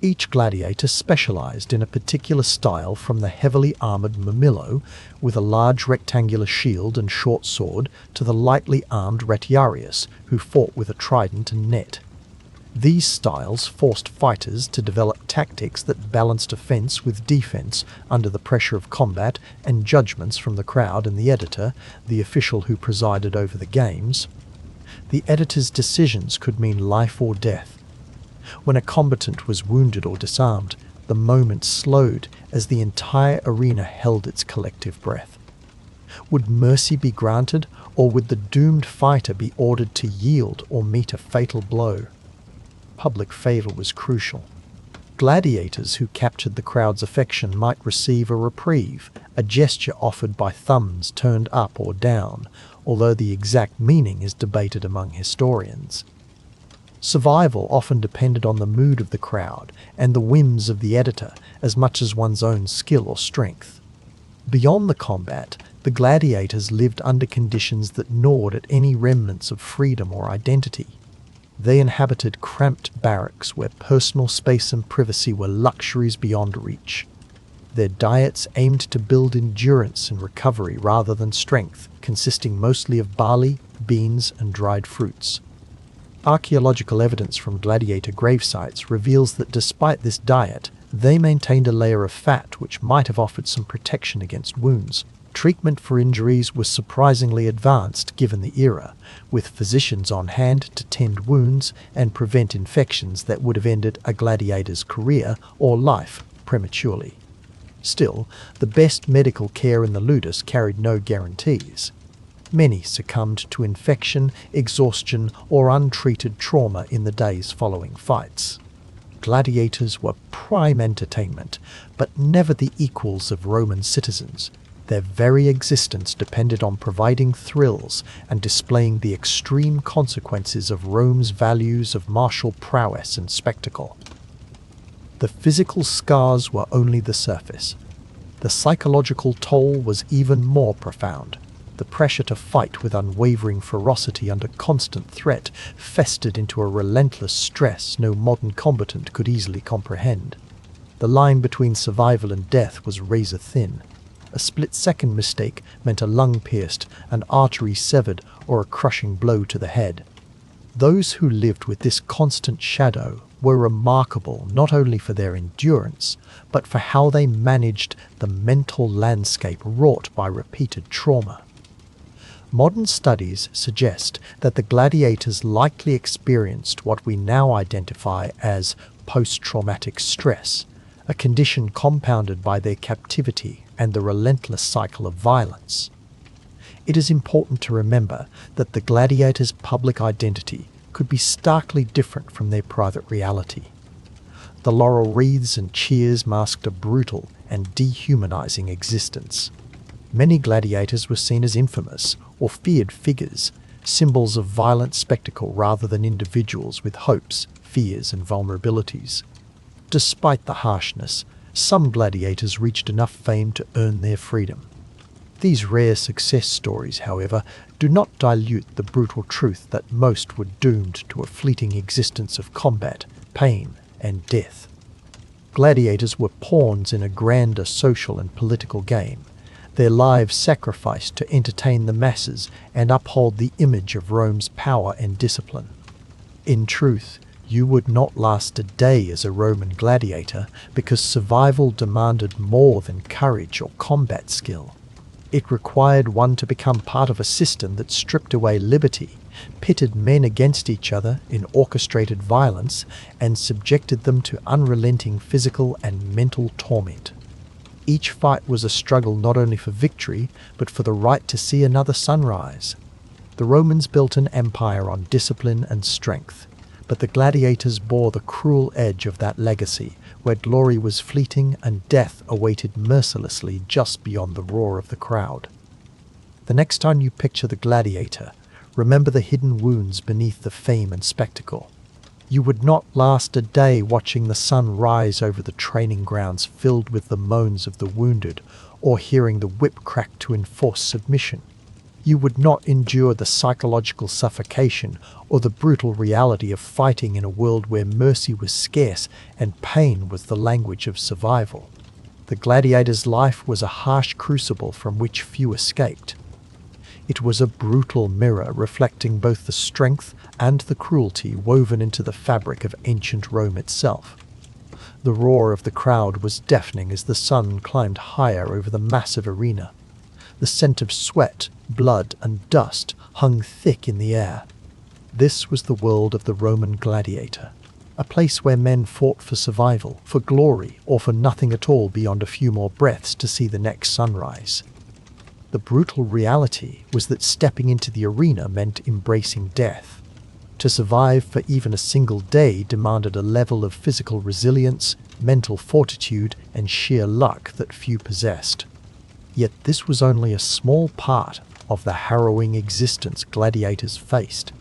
Each gladiator specialized in a particular style, from the heavily armored Murmillo with a large rectangular shield and short sword to the lightly armed Retiarius, who fought with a trident and net. These styles forced fighters to develop tactics that balanced offense with defense under the pressure of combat and judgments from the crowd and the editor, the official who presided over the games. The editor's decisions could mean life or death. When a combatant was wounded or disarmed, the moment slowed as the entire arena held its collective breath. Would mercy be granted, or would the doomed fighter be ordered to yield or meet a fatal blow? Public favour was crucial. Gladiators who captured the crowd's affection might receive a reprieve, a gesture offered by thumbs turned up or down, although the exact meaning is debated among historians. Survival often depended on the mood of the crowd and the whims of the editor as much as one's own skill or strength. Beyond the combat, the gladiators lived under conditions that gnawed at any remnants of freedom or identity. They inhabited cramped barracks where personal space and privacy were luxuries beyond reach. Their diets aimed to build endurance and recovery rather than strength, consisting mostly of barley, beans, and dried fruits. Archaeological evidence from gladiator gravesites reveals that despite this diet, they maintained a layer of fat which might have offered some protection against wounds. Treatment for injuries was surprisingly advanced given the era, with physicians on hand to tend wounds and prevent infections that would have ended a gladiator's career or life prematurely. Still, the best medical care in the ludus carried no guarantees. Many succumbed to infection, exhaustion, or untreated trauma in the days following fights. Gladiators were prime entertainment, but never the equals of Roman citizens. Their very existence depended on providing thrills and displaying the extreme consequences of Rome's values of martial prowess and spectacle. The physical scars were only the surface. The psychological toll was even more profound. The pressure to fight with unwavering ferocity under constant threat festered into a relentless stress no modern combatant could easily comprehend. The line between survival and death was razor thin. A split-second mistake meant a lung pierced, an artery severed, or a crushing blow to the head. Those who lived with this constant shadow were remarkable not only for their endurance, but for how they managed the mental landscape wrought by repeated trauma. Modern studies suggest that the gladiators likely experienced what we now identify as post-traumatic stress, a condition compounded by their captivity and the relentless cycle of violence. It is important to remember that the gladiators' public identity could be starkly different from their private reality. The laurel wreaths and cheers masked a brutal and dehumanizing existence. Many gladiators were seen as infamous or feared figures, symbols of violent spectacle rather than individuals with hopes, fears, and vulnerabilities. Despite the harshness, some gladiators reached enough fame to earn their freedom. These rare success stories, however, do not dilute the brutal truth that most were doomed to a fleeting existence of combat, pain, and death. Gladiators were pawns in a grander social and political game, their lives sacrificed to entertain the masses and uphold the image of Rome's power and discipline. In truth, you would not last a day as a Roman gladiator because survival demanded more than courage or combat skill. It required one to become part of a system that stripped away liberty, pitted men against each other in orchestrated violence, and subjected them to unrelenting physical and mental torment. Each fight was a struggle not only for victory, but for the right to see another sunrise. The Romans built an empire on discipline and strength, but the gladiators bore the cruel edge of that legacy, where glory was fleeting and death awaited mercilessly just beyond the roar of the crowd. The next time you picture the gladiator, remember the hidden wounds beneath the fame and spectacle. You would not last a day watching the sun rise over the training grounds filled with the moans of the wounded, or hearing the whip crack to enforce submission. You would not endure the psychological suffocation or the brutal reality of fighting in a world where mercy was scarce and pain was the language of survival. The gladiator's life was a harsh crucible from which few escaped. It was a brutal mirror reflecting both the strength and the cruelty woven into the fabric of ancient Rome itself. The roar of the crowd was deafening as the sun climbed higher over the massive arena. The scent of sweat, blood, and dust hung thick in the air. This was the world of the Roman gladiator, a place where men fought for survival, for glory, or for nothing at all beyond a few more breaths to see the next sunrise. The brutal reality was that stepping into the arena meant embracing death. To survive for even a single day demanded a level of physical resilience, mental fortitude, and sheer luck that few possessed. Yet this was only a small part of the harrowing existence gladiators faced.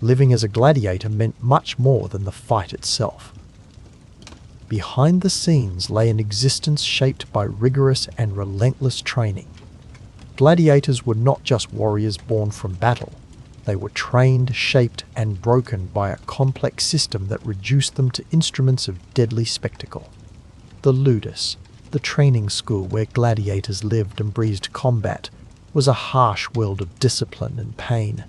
Living as a gladiator meant much more than the fight itself. Behind the scenes lay an existence shaped by rigorous and relentless training. Gladiators were not just warriors born from battle. They were trained, shaped, and broken by a complex system that reduced them to instruments of deadly spectacle. The ludus, the training school where gladiators lived and breathed combat, was a harsh world of discipline and pain.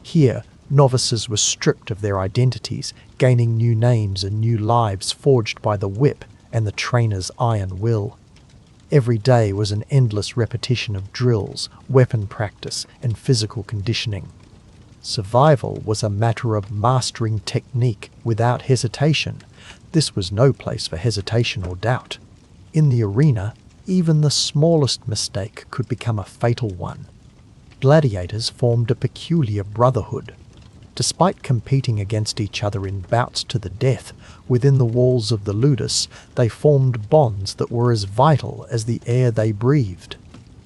Here, novices were stripped of their identities, gaining new names and new lives forged by the whip and the trainer's iron will. Every day was an endless repetition of drills, weapon practice, and physical conditioning. Survival was a matter of mastering technique without hesitation. This was no place for hesitation or doubt. In the arena, even the smallest mistake could become a fatal one. Gladiators formed a peculiar brotherhood. Despite competing against each other in bouts to the death, within the walls of the ludus, they formed bonds that were as vital as the air they breathed.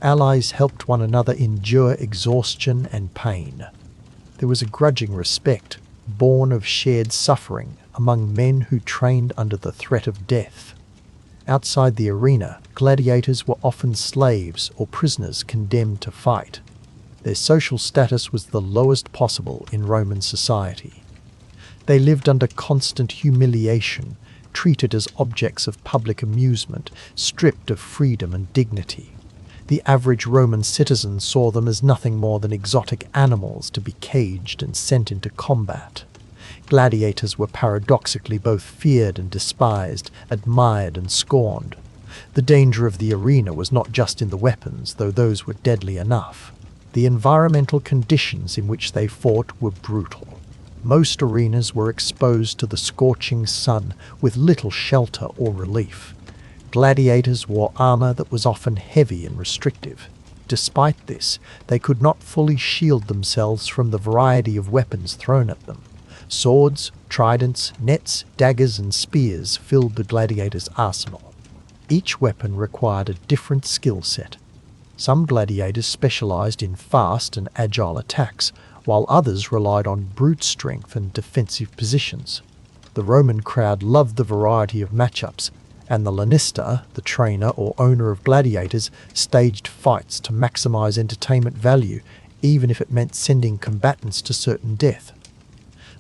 Allies helped one another endure exhaustion and pain. There was a grudging respect, born of shared suffering, among men who trained under the threat of death. Outside the arena, gladiators were often slaves or prisoners condemned to fight. Their social status was the lowest possible in Roman society. They lived under constant humiliation, treated as objects of public amusement, stripped of freedom and dignity. The average Roman citizen saw them as nothing more than exotic animals to be caged and sent into combat. Gladiators were paradoxically both feared and despised, admired and scorned. The danger of the arena was not just in the weapons, though those were deadly enough. The environmental conditions in which they fought were brutal. Most arenas were exposed to the scorching sun with little shelter or relief. Gladiators wore armor that was often heavy and restrictive. Despite this, they could not fully shield themselves from the variety of weapons thrown at them. Swords, tridents, nets, daggers, and spears filled the gladiator's arsenal. Each weapon required a different skill set. Some gladiators specialized in fast and agile attacks, while others relied on brute strength and defensive positions. The Roman crowd loved the variety of matchups, and the lanista, the trainer or owner of gladiators, staged fights to maximize entertainment value, even if it meant sending combatants to certain death.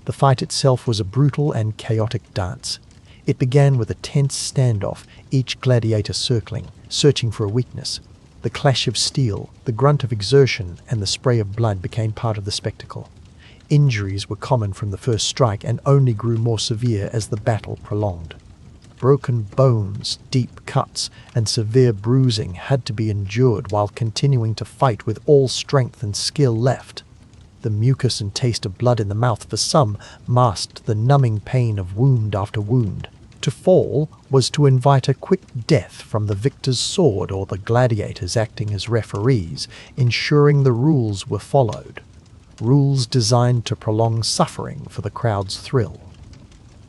The fight itself was a brutal and chaotic dance. It began with a tense standoff, each gladiator circling, searching for a weakness. The clash of steel, the grunt of exertion, and the spray of blood became part of the spectacle. Injuries were common from the first strike and only grew more severe as the battle prolonged. Broken bones, deep cuts, and severe bruising had to be endured while continuing to fight with all strength and skill left. The mucus and taste of blood in the mouth for some masked the numbing pain of wound after wound. To fall was to invite a quick death from the victor's sword or the gladiators acting as referees, ensuring the rules were followed. Rules designed to prolong suffering for the crowd's thrill.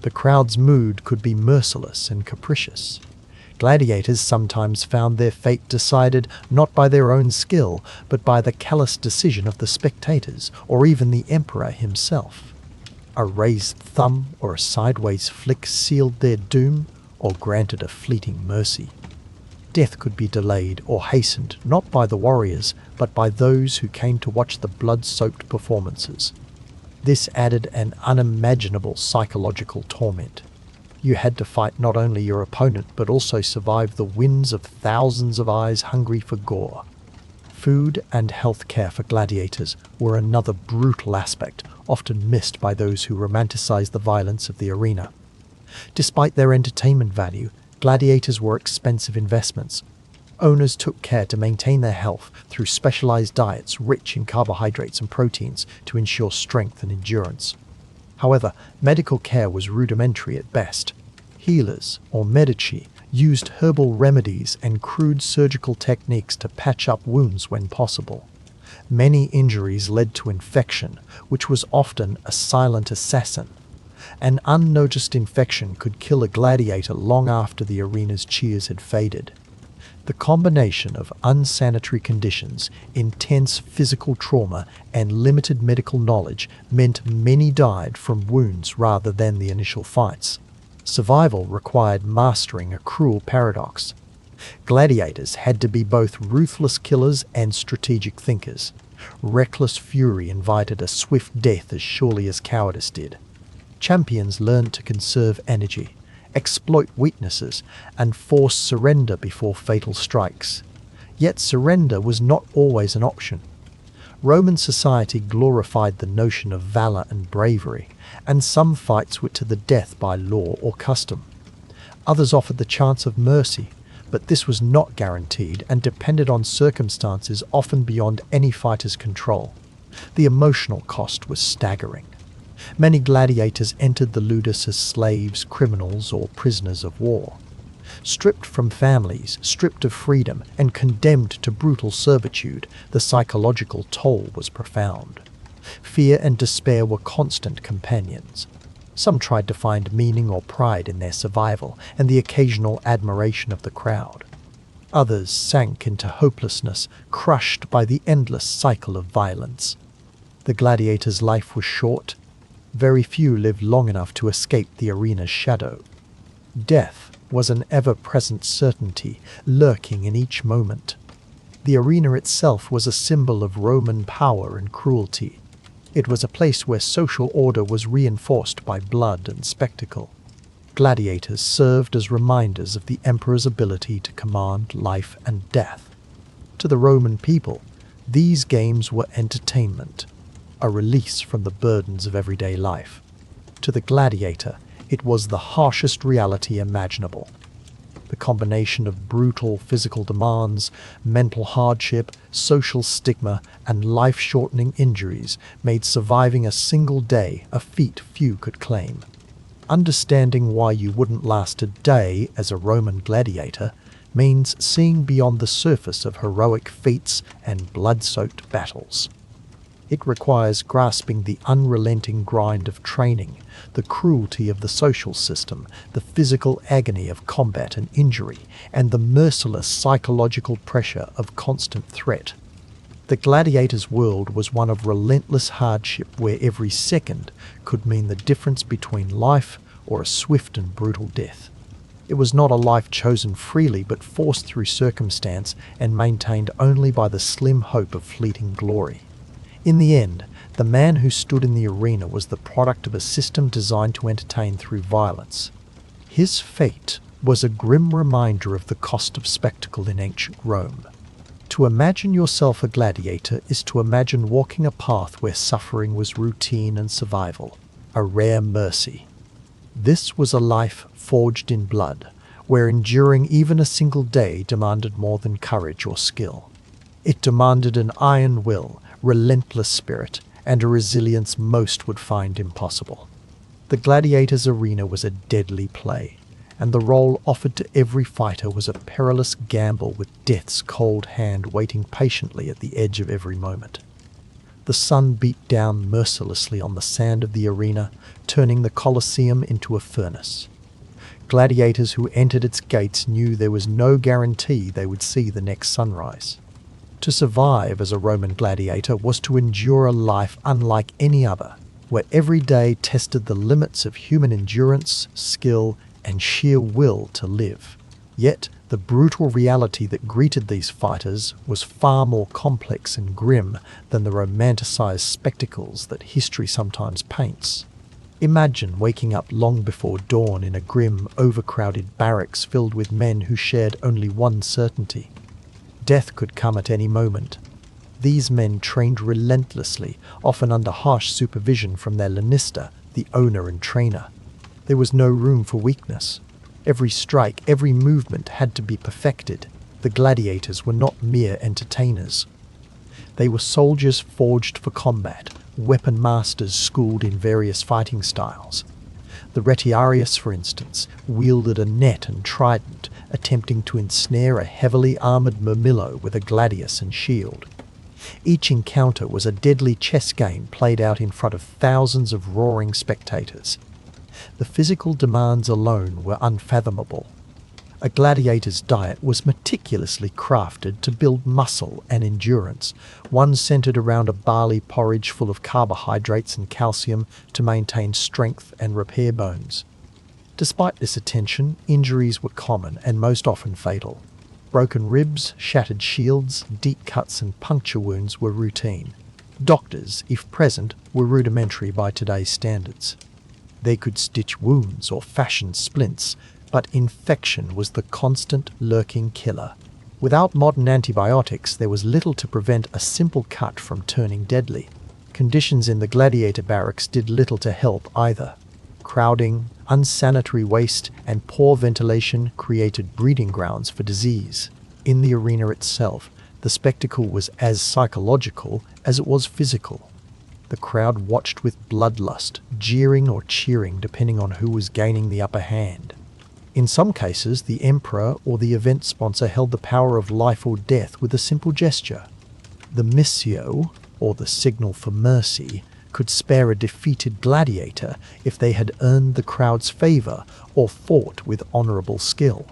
The crowd's mood could be merciless and capricious. Gladiators sometimes found their fate decided not by their own skill, but by the callous decision of the spectators, or even the emperor himself. A raised thumb or a sideways flick sealed their doom, or granted a fleeting mercy. Death could be delayed or hastened not by the warriors, but by those who came to watch the blood-soaked performances. This added an unimaginable psychological torment. You had to fight not only your opponent, but also survive the winds of thousands of eyes hungry for gore. Food and health care for gladiators were another brutal aspect, often missed by those who romanticize the violence of the arena. Despite their entertainment value, gladiators were expensive investments. Owners took care to maintain their health through specialized diets rich in carbohydrates and proteins to ensure strength and endurance. However, medical care was rudimentary at best. Healers, or medici, used herbal remedies and crude surgical techniques to patch up wounds when possible. Many injuries led to infection, which was often a silent assassin. An unnoticed infection could kill a gladiator long after the arena's cheers had faded. The combination of unsanitary conditions, intense physical trauma, and limited medical knowledge meant many died from wounds rather than the initial fights. Survival required mastering a cruel paradox. Gladiators had to be both ruthless killers and strategic thinkers. Reckless fury invited a swift death as surely as cowardice did. Champions learned to conserve energy, exploit weaknesses, and force surrender before fatal strikes. Yet surrender was not always an option. Roman society glorified the notion of valor and bravery, and some fights were to the death by law or custom. Others offered the chance of mercy, but this was not guaranteed and depended on circumstances often beyond any fighter's control. The emotional cost was staggering. Many gladiators entered the ludus as slaves, criminals, or prisoners of war. Stripped from families, stripped of freedom, and condemned to brutal servitude, the psychological toll was profound. Fear and despair were constant companions. Some tried to find meaning or pride in their survival and the occasional admiration of the crowd. Others sank into hopelessness, crushed by the endless cycle of violence. The gladiator's life was short. Very few lived long enough to escape the arena's shadow. Death was an ever-present certainty, lurking in each moment. The arena itself was a symbol of Roman power and cruelty. It was a place where social order was reinforced by blood and spectacle. Gladiators served as reminders of the emperor's ability to command life and death. To the Roman people, these games were entertainment, a release from the burdens of everyday life. To the gladiator, it was the harshest reality imaginable. The combination of brutal physical demands, mental hardship, social stigma, and life-shortening injuries made surviving a single day a feat few could claim. Understanding why you wouldn't last a day as a Roman gladiator means seeing beyond the surface of heroic feats and blood-soaked battles. It requires grasping the unrelenting grind of training, the cruelty of the social system, the physical agony of combat and injury, and the merciless psychological pressure of constant threat. The gladiator's world was one of relentless hardship where every second could mean the difference between life or a swift and brutal death. It was not a life chosen freely but forced through circumstance and maintained only by the slim hope of fleeting glory. In the end, the man who stood in the arena was the product of a system designed to entertain through violence. His fate was a grim reminder of the cost of spectacle in ancient Rome. To imagine yourself a gladiator is to imagine walking a path where suffering was routine and survival, a rare mercy. This was a life forged in blood, where enduring even a single day demanded more than courage or skill. It demanded an iron will, relentless spirit, and a resilience most would find impossible. The gladiator's arena was a deadly play, and the role offered to every fighter was a perilous gamble with death's cold hand waiting patiently at the edge of every moment. The sun beat down mercilessly on the sand of the arena, turning the Colosseum into a furnace. Gladiators who entered its gates knew there was no guarantee they would see the next sunrise. To survive as a Roman gladiator was to endure a life unlike any other, where every day tested the limits of human endurance, skill, and sheer will to live. Yet, the brutal reality that greeted these fighters was far more complex and grim than the romanticized spectacles that history sometimes paints. Imagine waking up long before dawn in a grim, overcrowded barracks filled with men who shared only one certainty. Death could come at any moment. These men trained relentlessly, often under harsh supervision from their lanista, the owner and trainer. There was no room for weakness. Every strike, every movement had to be perfected. The gladiators were not mere entertainers. They were soldiers forged for combat, weapon masters schooled in various fighting styles. The retiarius, for instance, wielded a net and trident, attempting to ensnare a heavily armoured murmillo with a gladius and shield. Each encounter was a deadly chess game played out in front of thousands of roaring spectators. The physical demands alone were unfathomable. A gladiator's diet was meticulously crafted to build muscle and endurance, one centered around a barley porridge full of carbohydrates and calcium to maintain strength and repair bones. Despite this attention, injuries were common and most often fatal. Broken ribs, shattered shields, deep cuts and puncture wounds were routine. Doctors, if present, were rudimentary by today's standards. They could stitch wounds or fashion splints, but infection was the constant lurking killer. Without modern antibiotics, there was little to prevent a simple cut from turning deadly. Conditions in the gladiator barracks did little to help either. Crowding, unsanitary waste, and poor ventilation created breeding grounds for disease. In the arena itself, the spectacle was as psychological as it was physical. The crowd watched with bloodlust, jeering or cheering depending on who was gaining the upper hand. In some cases, the emperor or the event sponsor held the power of life or death with a simple gesture. The missio, or the signal for mercy, could spare a defeated gladiator if they had earned the crowd's favor or fought with honorable skill.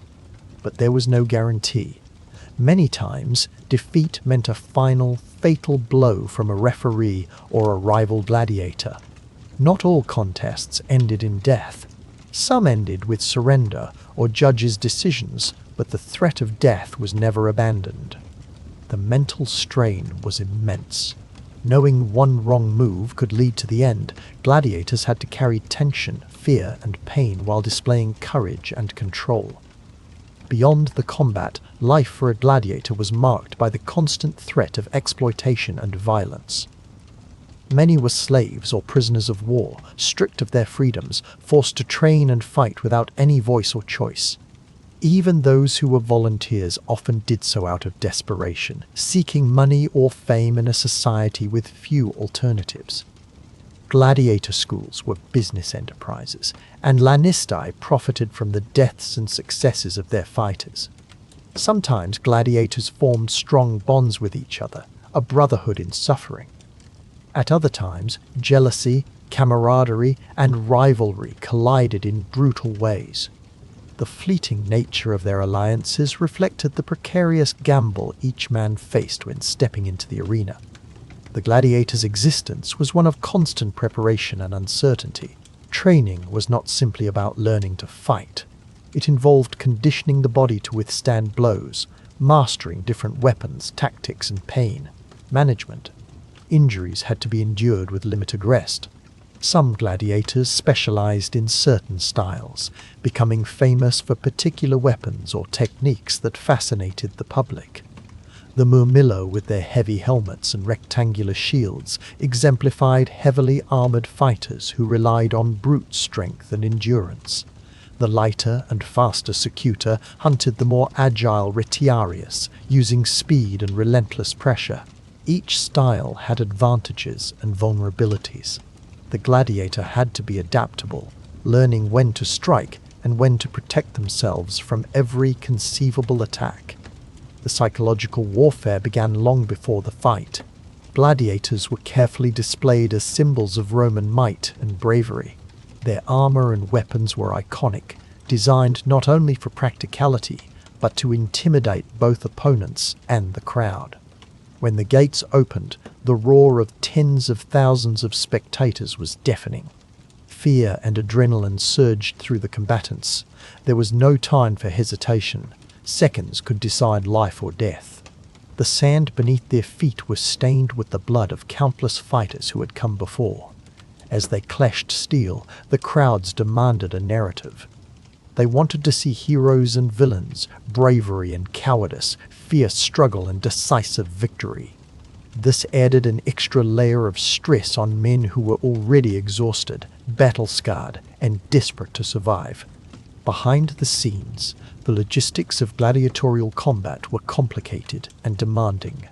But there was no guarantee. Many times, defeat meant a final, fatal blow from a referee or a rival gladiator. Not all contests ended in death. Some ended with surrender or judges' decisions, but the threat of death was never abandoned. The mental strain was immense. Knowing one wrong move could lead to the end, gladiators had to carry tension, fear, and pain while displaying courage and control. Beyond the combat, life for a gladiator was marked by the constant threat of exploitation and violence. Many were slaves or prisoners of war, stripped of their freedoms, forced to train and fight without any voice or choice. Even those who were volunteers often did so out of desperation, seeking money or fame in a society with few alternatives. Gladiator schools were business enterprises, and lanistae profited from the deaths and successes of their fighters. Sometimes gladiators formed strong bonds with each other, a brotherhood in suffering. At other times, jealousy, camaraderie, and rivalry collided in brutal ways. The fleeting nature of their alliances reflected the precarious gamble each man faced when stepping into the arena. The gladiator's existence was one of constant preparation and uncertainty. Training was not simply about learning to fight. It involved conditioning the body to withstand blows, mastering different weapons, tactics, and pain management. Injuries had to be endured with limited rest. Some gladiators specialized in certain styles, becoming famous for particular weapons or techniques that fascinated the public. The murmillo, with their heavy helmets and rectangular shields, exemplified heavily armored fighters who relied on brute strength and endurance. The lighter and faster secutor hunted the more agile retiarius, using speed and relentless pressure. Each style had advantages and vulnerabilities. The gladiator had to be adaptable, learning when to strike and when to protect themselves from every conceivable attack. The psychological warfare began long before the fight. Gladiators were carefully displayed as symbols of Roman might and bravery. Their armor and weapons were iconic, designed not only for practicality, but to intimidate both opponents and the crowd. When the gates opened, the roar of tens of thousands of spectators was deafening. Fear and adrenaline surged through the combatants. There was no time for hesitation. Seconds could decide life or death. The sand beneath their feet was stained with the blood of countless fighters who had come before. As they clashed steel, the crowds demanded a narrative. They wanted to see heroes and villains, bravery and cowardice, fierce struggle and decisive victory. This added an extra layer of stress on men who were already exhausted, battle-scarred, and desperate to survive. Behind the scenes, the logistics of gladiatorial combat were complicated and demanding.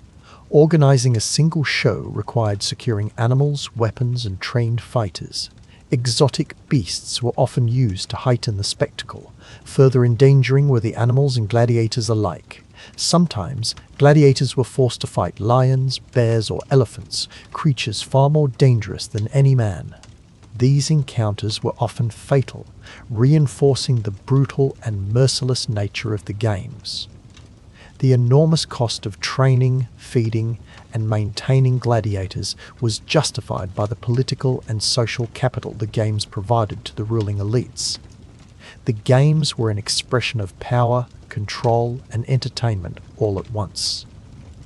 Organizing a single show required securing animals, weapons, and trained fighters. Exotic beasts were often used to heighten the spectacle. Further endangering were the animals and gladiators alike. Sometimes, gladiators were forced to fight lions, bears, or elephants, creatures far more dangerous than any man. These encounters were often fatal, reinforcing the brutal and merciless nature of the games. The enormous cost of training, feeding, and maintaining gladiators was justified by the political and social capital the games provided to the ruling elites. The games were an expression of power, control, and entertainment all at once.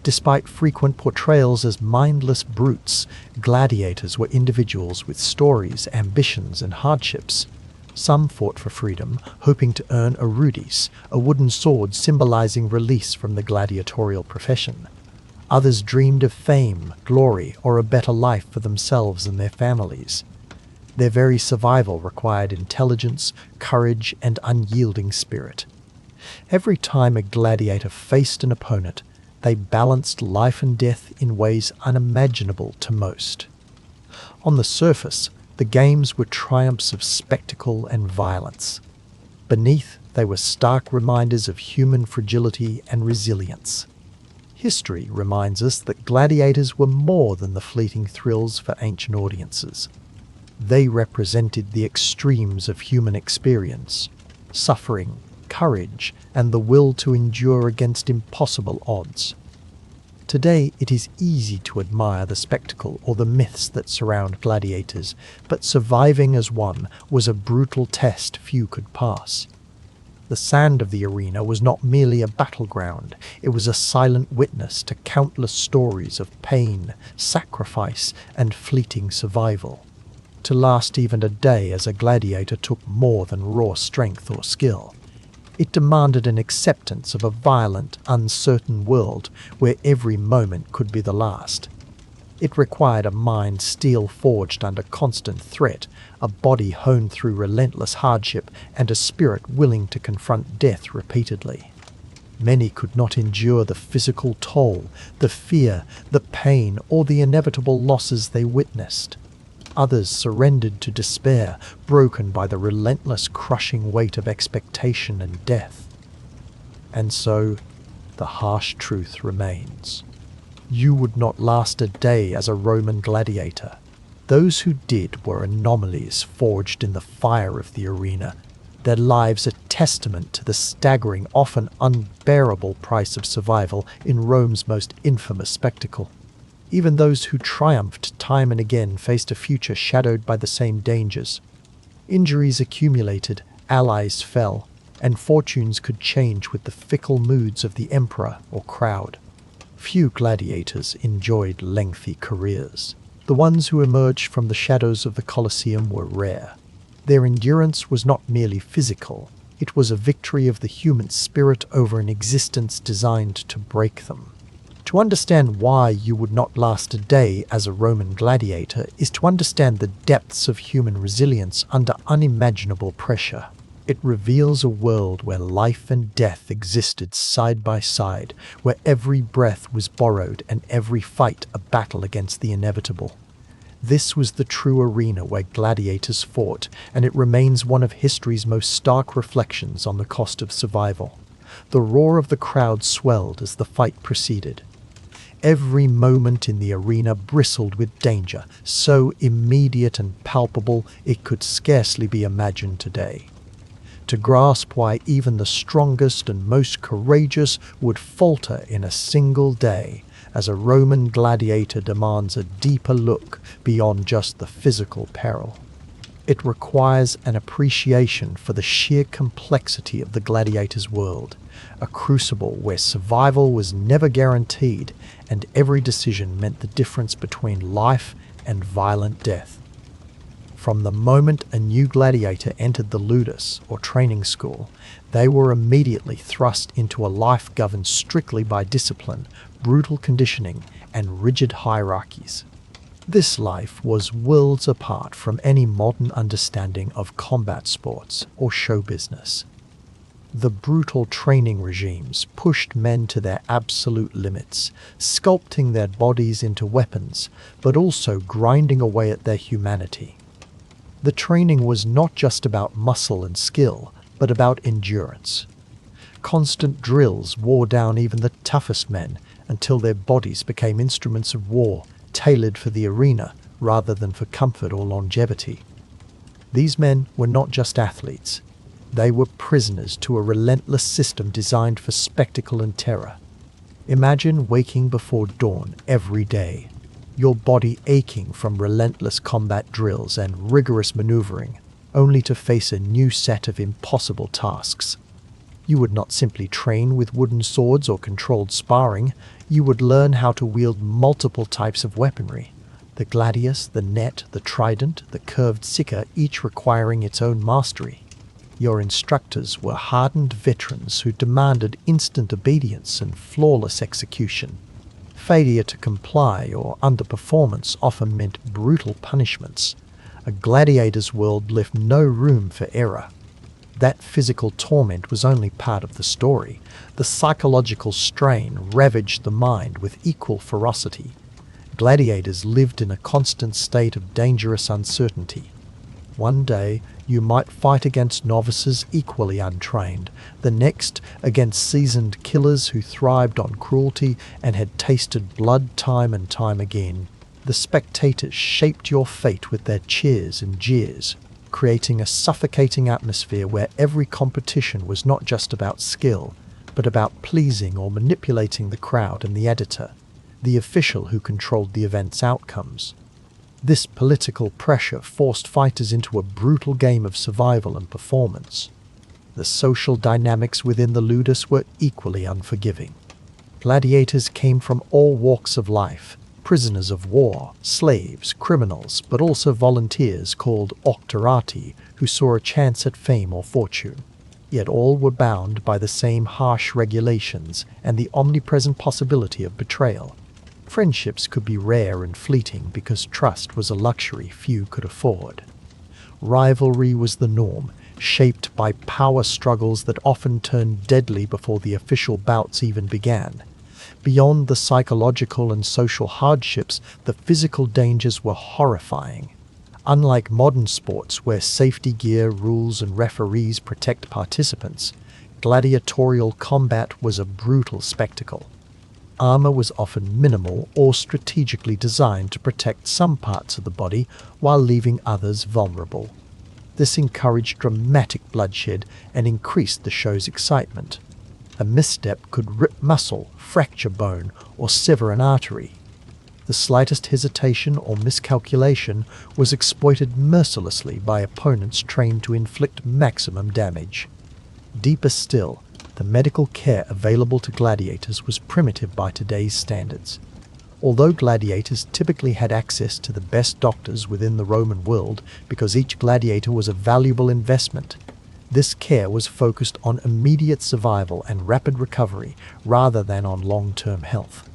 Despite frequent portrayals as mindless brutes, gladiators were individuals with stories, ambitions, and hardships. Some fought for freedom, hoping to earn a rudis, a wooden sword symbolizing release from the gladiatorial profession. Others dreamed of fame, glory, or a better life for themselves and their families. Their very survival required intelligence, courage, and unyielding spirit. Every time a gladiator faced an opponent, they balanced life and death in ways unimaginable to most. On the surface, the games were triumphs of spectacle and violence. Beneath, they were stark reminders of human fragility and resilience. History reminds us that gladiators were more than the fleeting thrills for ancient audiences. They represented the extremes of human experience, suffering, courage, and the will to endure against impossible odds. Today, it is easy to admire the spectacle or the myths that surround gladiators, but surviving as one was a brutal test few could pass. The sand of the arena was not merely a battleground, it was a silent witness to countless stories of pain, sacrifice, and fleeting survival. To last even a day as a gladiator took more than raw strength or skill. It demanded an acceptance of a violent, uncertain world where every moment could be the last. It required a mind steel-forged under constant threat, a body honed through relentless hardship, and a spirit willing to confront death repeatedly. Many could not endure the physical toll, the fear, the pain, or the inevitable losses they witnessed. Others surrendered to despair, broken by the relentless crushing weight of expectation and death. And so, the harsh truth remains. You would not last a day as a Roman gladiator. Those who did were anomalies forged in the fire of the arena, their lives a testament to the staggering, often unbearable price of survival in Rome's most infamous spectacle. Even those who triumphed time and again faced a future shadowed by the same dangers. Injuries accumulated, allies fell, and fortunes could change with the fickle moods of the emperor or crowd. Few gladiators enjoyed lengthy careers. The ones who emerged from the shadows of the Colosseum were rare. Their endurance was not merely physical, it was a victory of the human spirit over an existence designed to break them. To understand why you would not last a day as a Roman gladiator is to understand the depths of human resilience under unimaginable pressure. It reveals a world where life and death existed side by side, where every breath was borrowed and every fight a battle against the inevitable. This was the true arena where gladiators fought, and it remains one of history's most stark reflections on the cost of survival. The roar of the crowd swelled as the fight proceeded. Every moment in the arena bristled with danger, so immediate and palpable it could scarcely be imagined today. To grasp why even the strongest and most courageous would falter in a single day, as a Roman gladiator demands a deeper look beyond just the physical peril. It requires an appreciation for the sheer complexity of the gladiator's world, a crucible where survival was never guaranteed and every decision meant the difference between life and violent death. From the moment a new gladiator entered the ludus, or training school, they were immediately thrust into a life governed strictly by discipline, brutal conditioning, and rigid hierarchies. This life was worlds apart from any modern understanding of combat sports or show business. The brutal training regimes pushed men to their absolute limits, sculpting their bodies into weapons, but also grinding away at their humanity. The training was not just about muscle and skill, but about endurance. Constant drills wore down even the toughest men until their bodies became instruments of war, tailored for the arena rather than for comfort or longevity. These men were not just athletes. They were prisoners to a relentless system designed for spectacle and terror. Imagine waking before dawn every day, your body aching from relentless combat drills and rigorous maneuvering, only to face a new set of impossible tasks. You would not simply train with wooden swords or controlled sparring, you would learn how to wield multiple types of weaponry. The gladius, the net, the trident, the curved sickle, each requiring its own mastery. Your instructors were hardened veterans who demanded instant obedience and flawless execution. Failure to comply or underperformance often meant brutal punishments. A gladiator's world left no room for error. That physical torment was only part of the story. The psychological strain ravaged the mind with equal ferocity. Gladiators lived in a constant state of dangerous uncertainty. One day you might fight against novices equally untrained, the next against seasoned killers who thrived on cruelty and had tasted blood time and time again. The spectators shaped your fate with their cheers and jeers, creating a suffocating atmosphere where every competition was not just about skill, but about pleasing or manipulating the crowd and the editor, the official who controlled the event's outcomes. This political pressure forced fighters into a brutal game of survival and performance. The social dynamics within the ludus were equally unforgiving. Gladiators came from all walks of life, prisoners of war, slaves, criminals, but also volunteers called octorati who saw a chance at fame or fortune. Yet all were bound by the same harsh regulations and the omnipresent possibility of betrayal. Friendships could be rare and fleeting because trust was a luxury few could afford. Rivalry was the norm, shaped by power struggles that often turned deadly before the official bouts even began. Beyond the psychological and social hardships, the physical dangers were horrifying. Unlike modern sports where safety gear, rules, and referees protect participants, gladiatorial combat was a brutal spectacle. Armor was often minimal or strategically designed to protect some parts of the body while leaving others vulnerable. This encouraged dramatic bloodshed and increased the show's excitement. A misstep could rip muscle, fracture bone, or sever an artery. The slightest hesitation or miscalculation was exploited mercilessly by opponents trained to inflict maximum damage. Deeper still, the medical care available to gladiators was primitive by today's standards. Although gladiators typically had access to the best doctors within the Roman world because each gladiator was a valuable investment, this care was focused on immediate survival and rapid recovery rather than on long-term health.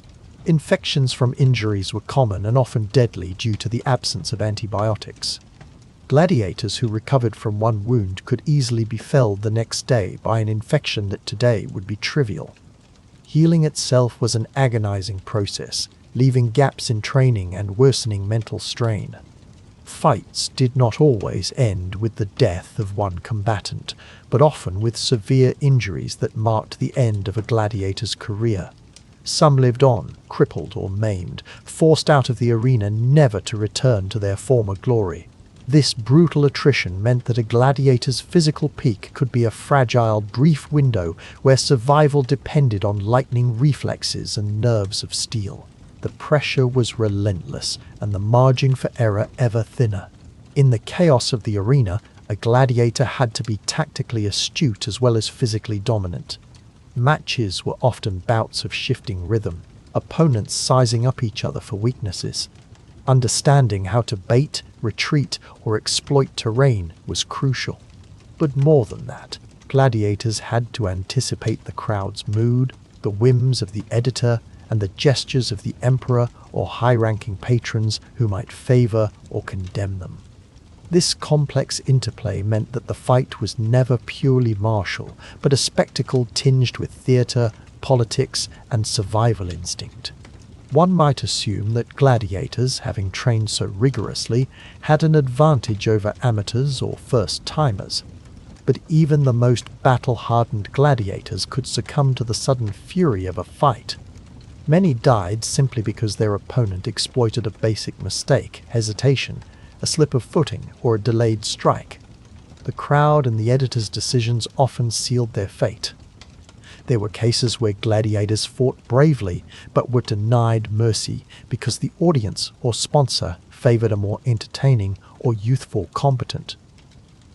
Infections from injuries were common and often deadly due to the absence of antibiotics. Gladiators who recovered from one wound could easily be felled the next day by an infection that today would be trivial. Healing itself was an agonizing process, leaving gaps in training and worsening mental strain. Fights did not always end with the death of one combatant, but often with severe injuries that marked the end of a gladiator's career. Some lived on, crippled or maimed, forced out of the arena never to return to their former glory. This brutal attrition meant that a gladiator's physical peak could be a fragile, brief window where survival depended on lightning reflexes and nerves of steel. The pressure was relentless, and the margin for error ever thinner. In the chaos of the arena, a gladiator had to be tactically astute as well as physically dominant. Matches were often bouts of shifting rhythm, opponents sizing up each other for weaknesses. Understanding how to bait, retreat, or exploit terrain was crucial. But more than that, gladiators had to anticipate the crowd's mood, the whims of the editor, and the gestures of the emperor or high-ranking patrons who might favor or condemn them. This complex interplay meant that the fight was never purely martial, but a spectacle tinged with theater, politics, and survival instinct. One might assume that gladiators, having trained so rigorously, had an advantage over amateurs or first-timers. But even the most battle-hardened gladiators could succumb to the sudden fury of a fight. Many died simply because their opponent exploited a basic mistake, hesitation, a slip of footing, or a delayed strike. The crowd and the editor's decisions often sealed their fate. There were cases where gladiators fought bravely but were denied mercy because the audience or sponsor favored a more entertaining or youthful combatant.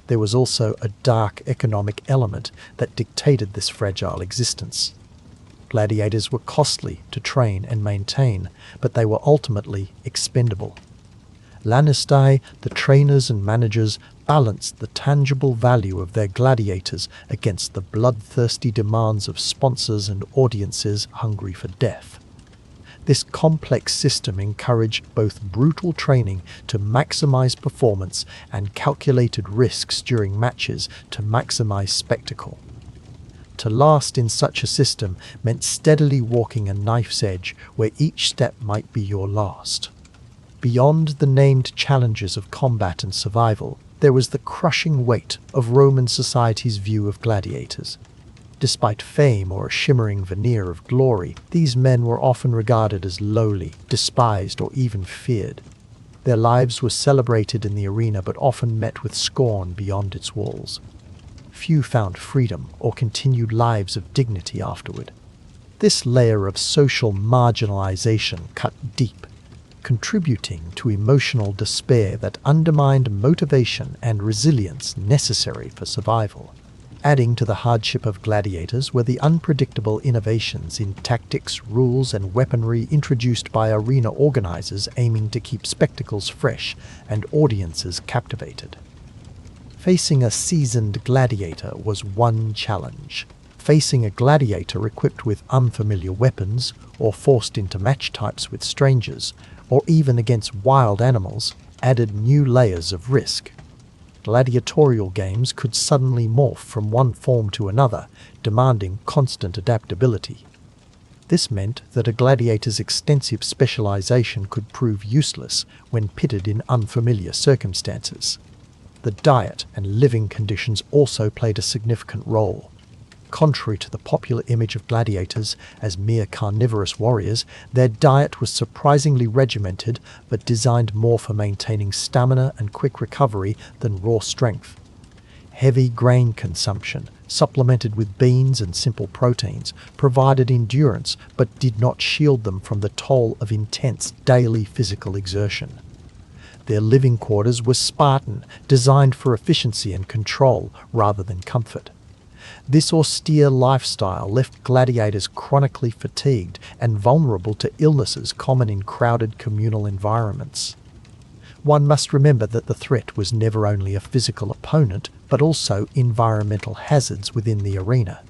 There was also a dark economic element that dictated this fragile existence. Gladiators were costly to train and maintain, but they were ultimately expendable. Lanistae, the trainers and managers, balanced the tangible value of their gladiators against the bloodthirsty demands of sponsors and audiences hungry for death. This complex system encouraged both brutal training to maximize performance and calculated risks during matches to maximize spectacle. To last in such a system meant steadily walking a knife's edge where each step might be your last. Beyond the named challenges of combat and survival, there was the crushing weight of Roman society's view of gladiators. Despite fame or a shimmering veneer of glory, these men were often regarded as lowly, despised, or even feared. Their lives were celebrated in the arena but often met with scorn beyond its walls. Few found freedom or continued lives of dignity afterward. This layer of social marginalization cut deep, contributing to emotional despair that undermined motivation and resilience necessary for survival. Adding to the hardship of gladiators were the unpredictable innovations in tactics, rules, and weaponry introduced by arena organizers aiming to keep spectacles fresh and audiences captivated. Facing a seasoned gladiator was one challenge. Facing a gladiator equipped with unfamiliar weapons, or forced into match types with strangers, or even against wild animals, added new layers of risk. Gladiatorial games could suddenly morph from one form to another, demanding constant adaptability. This meant that a gladiator's extensive specialization could prove useless when pitted in unfamiliar circumstances. The diet and living conditions also played a significant role. Contrary to the popular image of gladiators as mere carnivorous warriors, their diet was surprisingly regimented but designed more for maintaining stamina and quick recovery than raw strength. Heavy grain consumption, supplemented with beans and simple proteins, provided endurance but did not shield them from the toll of intense daily physical exertion. Their living quarters were Spartan, designed for efficiency and control rather than comfort. This austere lifestyle left gladiators chronically fatigued and vulnerable to illnesses common in crowded communal environments. One must remember that the threat was never only a physical opponent, but also environmental hazards within the arena.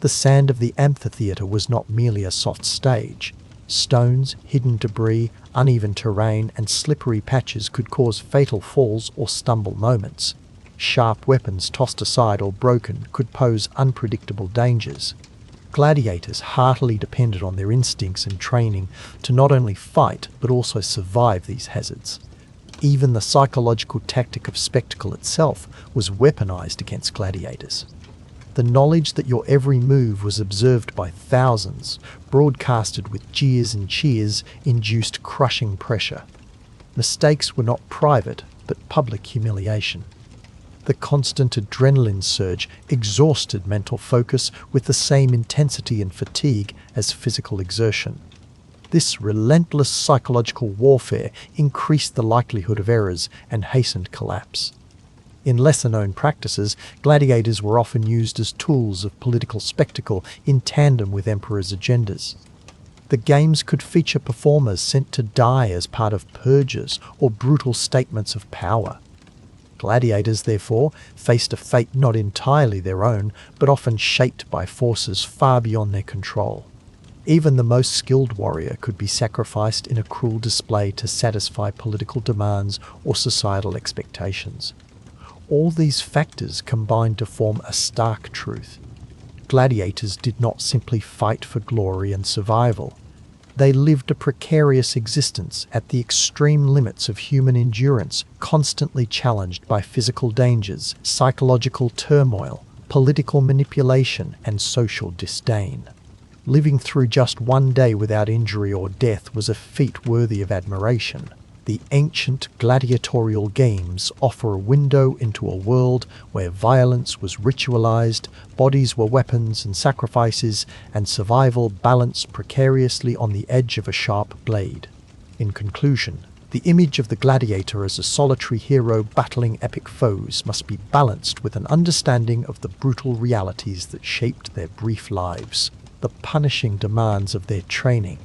The sand of the amphitheatre was not merely a soft stage. Stones, hidden debris, uneven terrain, and slippery patches could cause fatal falls or stumble moments. Sharp weapons tossed aside or broken could pose unpredictable dangers. Gladiators heartily depended on their instincts and training to not only fight but also survive these hazards. Even the psychological tactic of spectacle itself was weaponized against gladiators. The knowledge that your every move was observed by thousands, broadcasted with jeers and cheers, induced crushing pressure. Mistakes were not private, but public humiliation. The constant adrenaline surge exhausted mental focus with the same intensity and fatigue as physical exertion. This relentless psychological warfare increased the likelihood of errors and hastened collapse. In lesser-known practices, gladiators were often used as tools of political spectacle in tandem with emperors' agendas. The games could feature performers sent to die as part of purges or brutal statements of power. Gladiators, therefore, faced a fate not entirely their own, but often shaped by forces far beyond their control. Even the most skilled warrior could be sacrificed in a cruel display to satisfy political demands or societal expectations. All these factors combined to form a stark truth. Gladiators did not simply fight for glory and survival. They lived a precarious existence at the extreme limits of human endurance, constantly challenged by physical dangers, psychological turmoil, political manipulation, and social disdain. Living through just one day without injury or death was a feat worthy of admiration. The ancient gladiatorial games offer a window into a world where violence was ritualized, bodies were weapons and sacrifices, and survival balanced precariously on the edge of a sharp blade. In conclusion, the image of the gladiator as a solitary hero battling epic foes must be balanced with an understanding of the brutal realities that shaped their brief lives, the punishing demands of their training,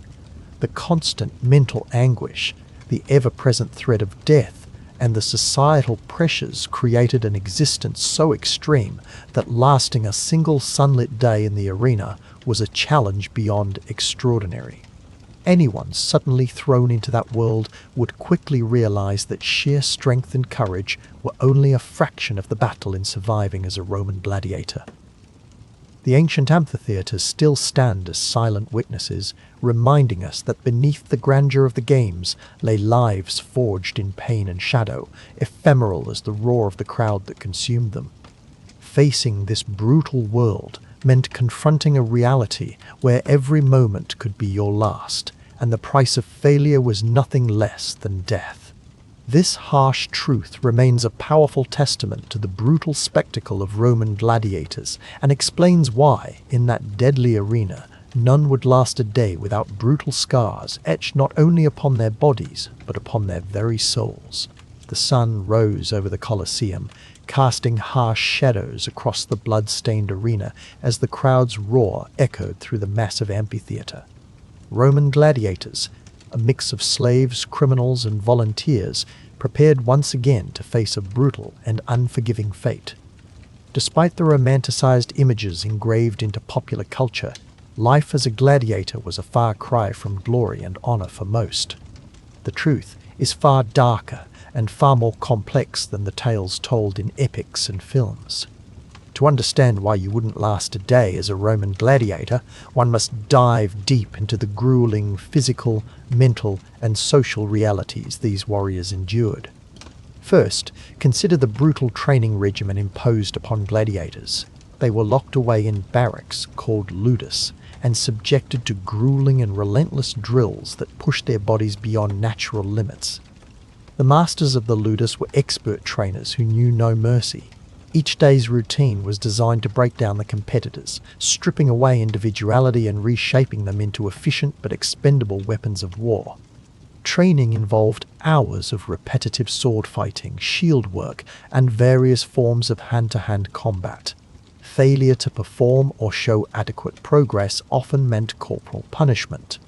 the constant mental anguish, the ever-present threat of death, and the societal pressures created an existence so extreme that lasting a single sunlit day in the arena was a challenge beyond extraordinary. Anyone suddenly thrown into that world would quickly realize that sheer strength and courage were only a fraction of the battle in surviving as a Roman gladiator. The ancient amphitheatres still stand as silent witnesses, reminding us that beneath the grandeur of the games lay lives forged in pain and shadow, ephemeral as the roar of the crowd that consumed them. Facing this brutal world meant confronting a reality where every moment could be your last, and the price of failure was nothing less than death. This harsh truth remains a powerful testament to the brutal spectacle of Roman gladiators and explains why, in that deadly arena, none would last a day without brutal scars etched not only upon their bodies, but upon their very souls. The sun rose over the Colosseum, casting harsh shadows across the blood-stained arena as the crowd's roar echoed through the massive amphitheatre. Roman gladiators, a mix of slaves, criminals, and volunteers, prepared once again to face a brutal and unforgiving fate. Despite the romanticized images engraved into popular culture, life as a gladiator was a far cry from glory and honor for most. The truth is far darker and far more complex than the tales told in epics and films. To understand why you wouldn't last a day as a Roman gladiator, one must dive deep into the grueling physical, mental, and social realities these warriors endured. First, consider the brutal training regimen imposed upon gladiators. They were locked away in barracks called ludus and subjected to grueling and relentless drills that pushed their bodies beyond natural limits. The masters of the ludus were expert trainers who knew no mercy. Each day's routine was designed to break down the competitors, stripping away individuality and reshaping them into efficient but expendable weapons of war. Training involved hours of repetitive sword fighting, shield work, and various forms of hand-to-hand combat. Failure to perform or show adequate progress often meant corporal punishment.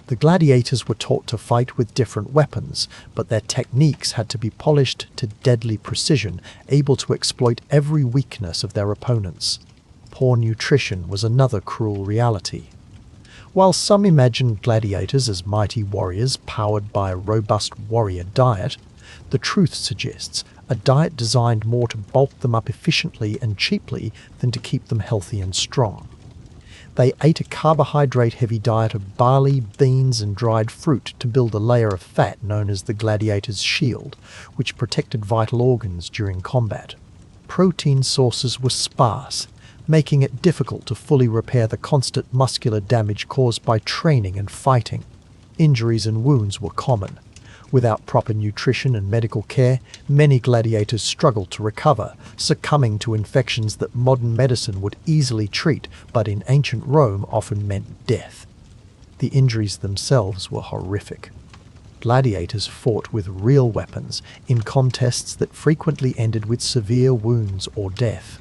The gladiators were taught to fight with different weapons, but their techniques had to be polished to deadly precision, able to exploit every weakness of their opponents. Poor nutrition was another cruel reality. While some imagined gladiators as mighty warriors powered by a robust warrior diet, the truth suggests a diet designed more to bulk them up efficiently and cheaply than to keep them healthy and strong. They ate a carbohydrate-heavy diet of barley, beans, and dried fruit to build a layer of fat known as the gladiator's shield, which protected vital organs during combat. Protein sources were sparse, making it difficult to fully repair the constant muscular damage caused by training and fighting. Injuries and wounds were common. Without proper nutrition and medical care, many gladiators struggled to recover, succumbing to infections that modern medicine would easily treat, but in ancient Rome often meant death. The injuries themselves were horrific. Gladiators fought with real weapons in contests that frequently ended with severe wounds or death.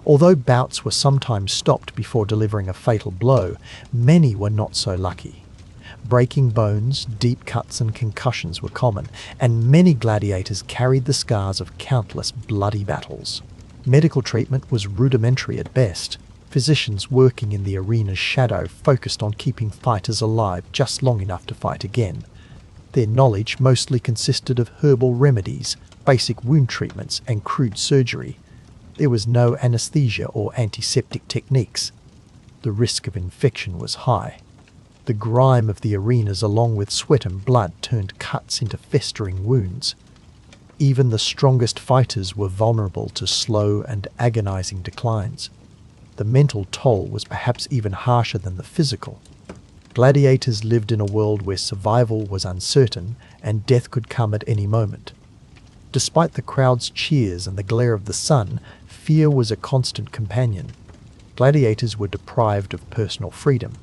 Although bouts were sometimes stopped before delivering a fatal blow, many were not so lucky. Breaking bones, deep cuts and concussions were common, and many gladiators carried the scars of countless bloody battles. Medical treatment was rudimentary at best. Physicians working in the arena's shadow focused on keeping fighters alive just long enough to fight again. Their knowledge mostly consisted of herbal remedies, basic wound treatments and crude surgery. There was no anesthesia or antiseptic techniques. The risk of infection was high. The grime of the arenas along with sweat and blood turned cuts into festering wounds. Even the strongest fighters were vulnerable to slow and agonizing declines. The mental toll was perhaps even harsher than the physical. Gladiators lived in a world where survival was uncertain and death could come at any moment. Despite the crowd's cheers and the glare of the sun, fear was a constant companion. Gladiators were deprived of personal freedom.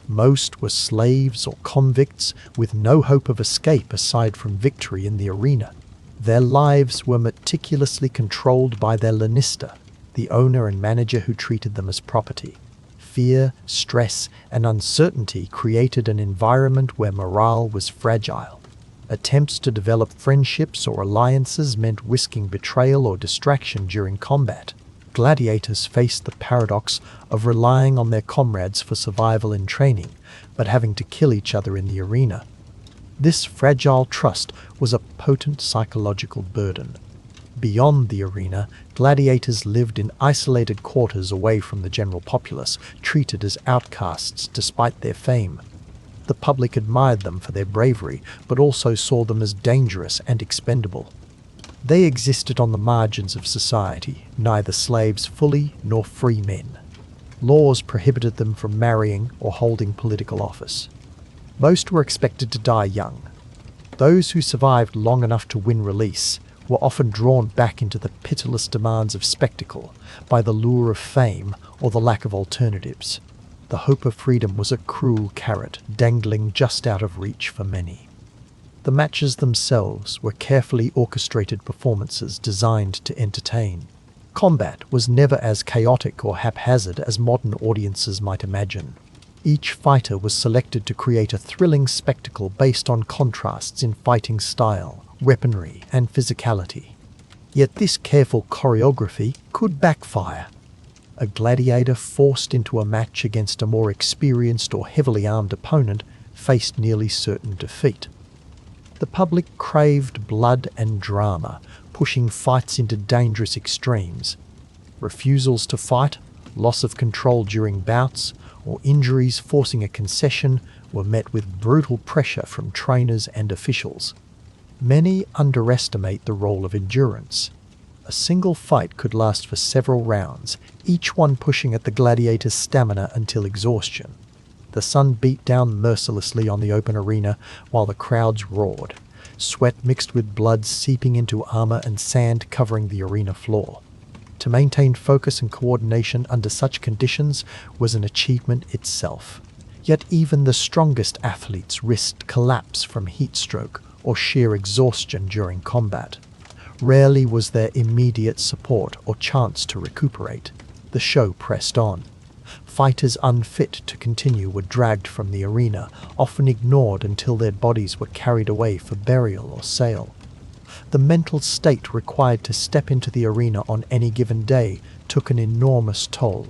Most were slaves or convicts with no hope of escape aside from victory in the arena. Their lives were meticulously controlled by their lanista, the owner and manager who treated them as property. Fear, stress, and uncertainty created an environment where morale was fragile. Attempts to develop friendships or alliances meant risking betrayal or distraction during combat. Gladiators faced the paradox of relying on their comrades for survival and training, but having to kill each other in the arena. This fragile trust was a potent psychological burden. Beyond the arena, gladiators lived in isolated quarters away from the general populace, treated as outcasts despite their fame. The public admired them for their bravery, but also saw them as dangerous and expendable. They existed on the margins of society, neither slaves fully nor free men. Laws prohibited them from marrying or holding political office. Most were expected to die young. Those who survived long enough to win release were often drawn back into the pitiless demands of spectacle by the lure of fame or the lack of alternatives. The hope of freedom was a cruel carrot dangling just out of reach for many. The matches themselves were carefully orchestrated performances designed to entertain. Combat was never as chaotic or haphazard as modern audiences might imagine. Each fighter was selected to create a thrilling spectacle based on contrasts in fighting style, weaponry, and physicality. Yet this careful choreography could backfire. A gladiator forced into a match against a more experienced or heavily armed opponent faced nearly certain defeat. The public craved blood and drama, pushing fights into dangerous extremes. Refusals to fight, loss of control during bouts, or injuries forcing a concession were met with brutal pressure from trainers and officials. Many underestimate the role of endurance. A single fight could last for several rounds, each one pushing at the gladiator's stamina until exhaustion. The sun beat down mercilessly on the open arena while the crowds roared, sweat mixed with blood seeping into armor and sand covering the arena floor. To maintain focus and coordination under such conditions was an achievement itself. Yet even the strongest athletes risked collapse from heat stroke or sheer exhaustion during combat. Rarely was there immediate support or chance to recuperate. The show pressed on. Fighters unfit to continue were dragged from the arena, often ignored until their bodies were carried away for burial or sale. The mental state required to step into the arena on any given day took an enormous toll.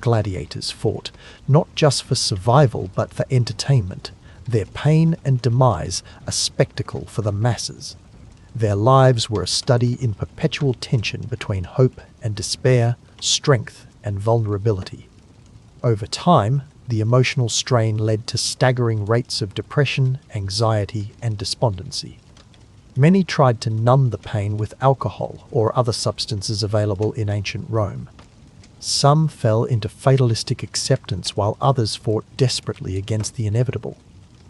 Gladiators fought, not just for survival but for entertainment, their pain and demise a spectacle for the masses. Their lives were a study in perpetual tension between hope and despair, strength and vulnerability. Over time, the emotional strain led to staggering rates of depression, anxiety and despondency. Many tried to numb the pain with alcohol or other substances available in ancient Rome. Some fell into fatalistic acceptance while others fought desperately against the inevitable.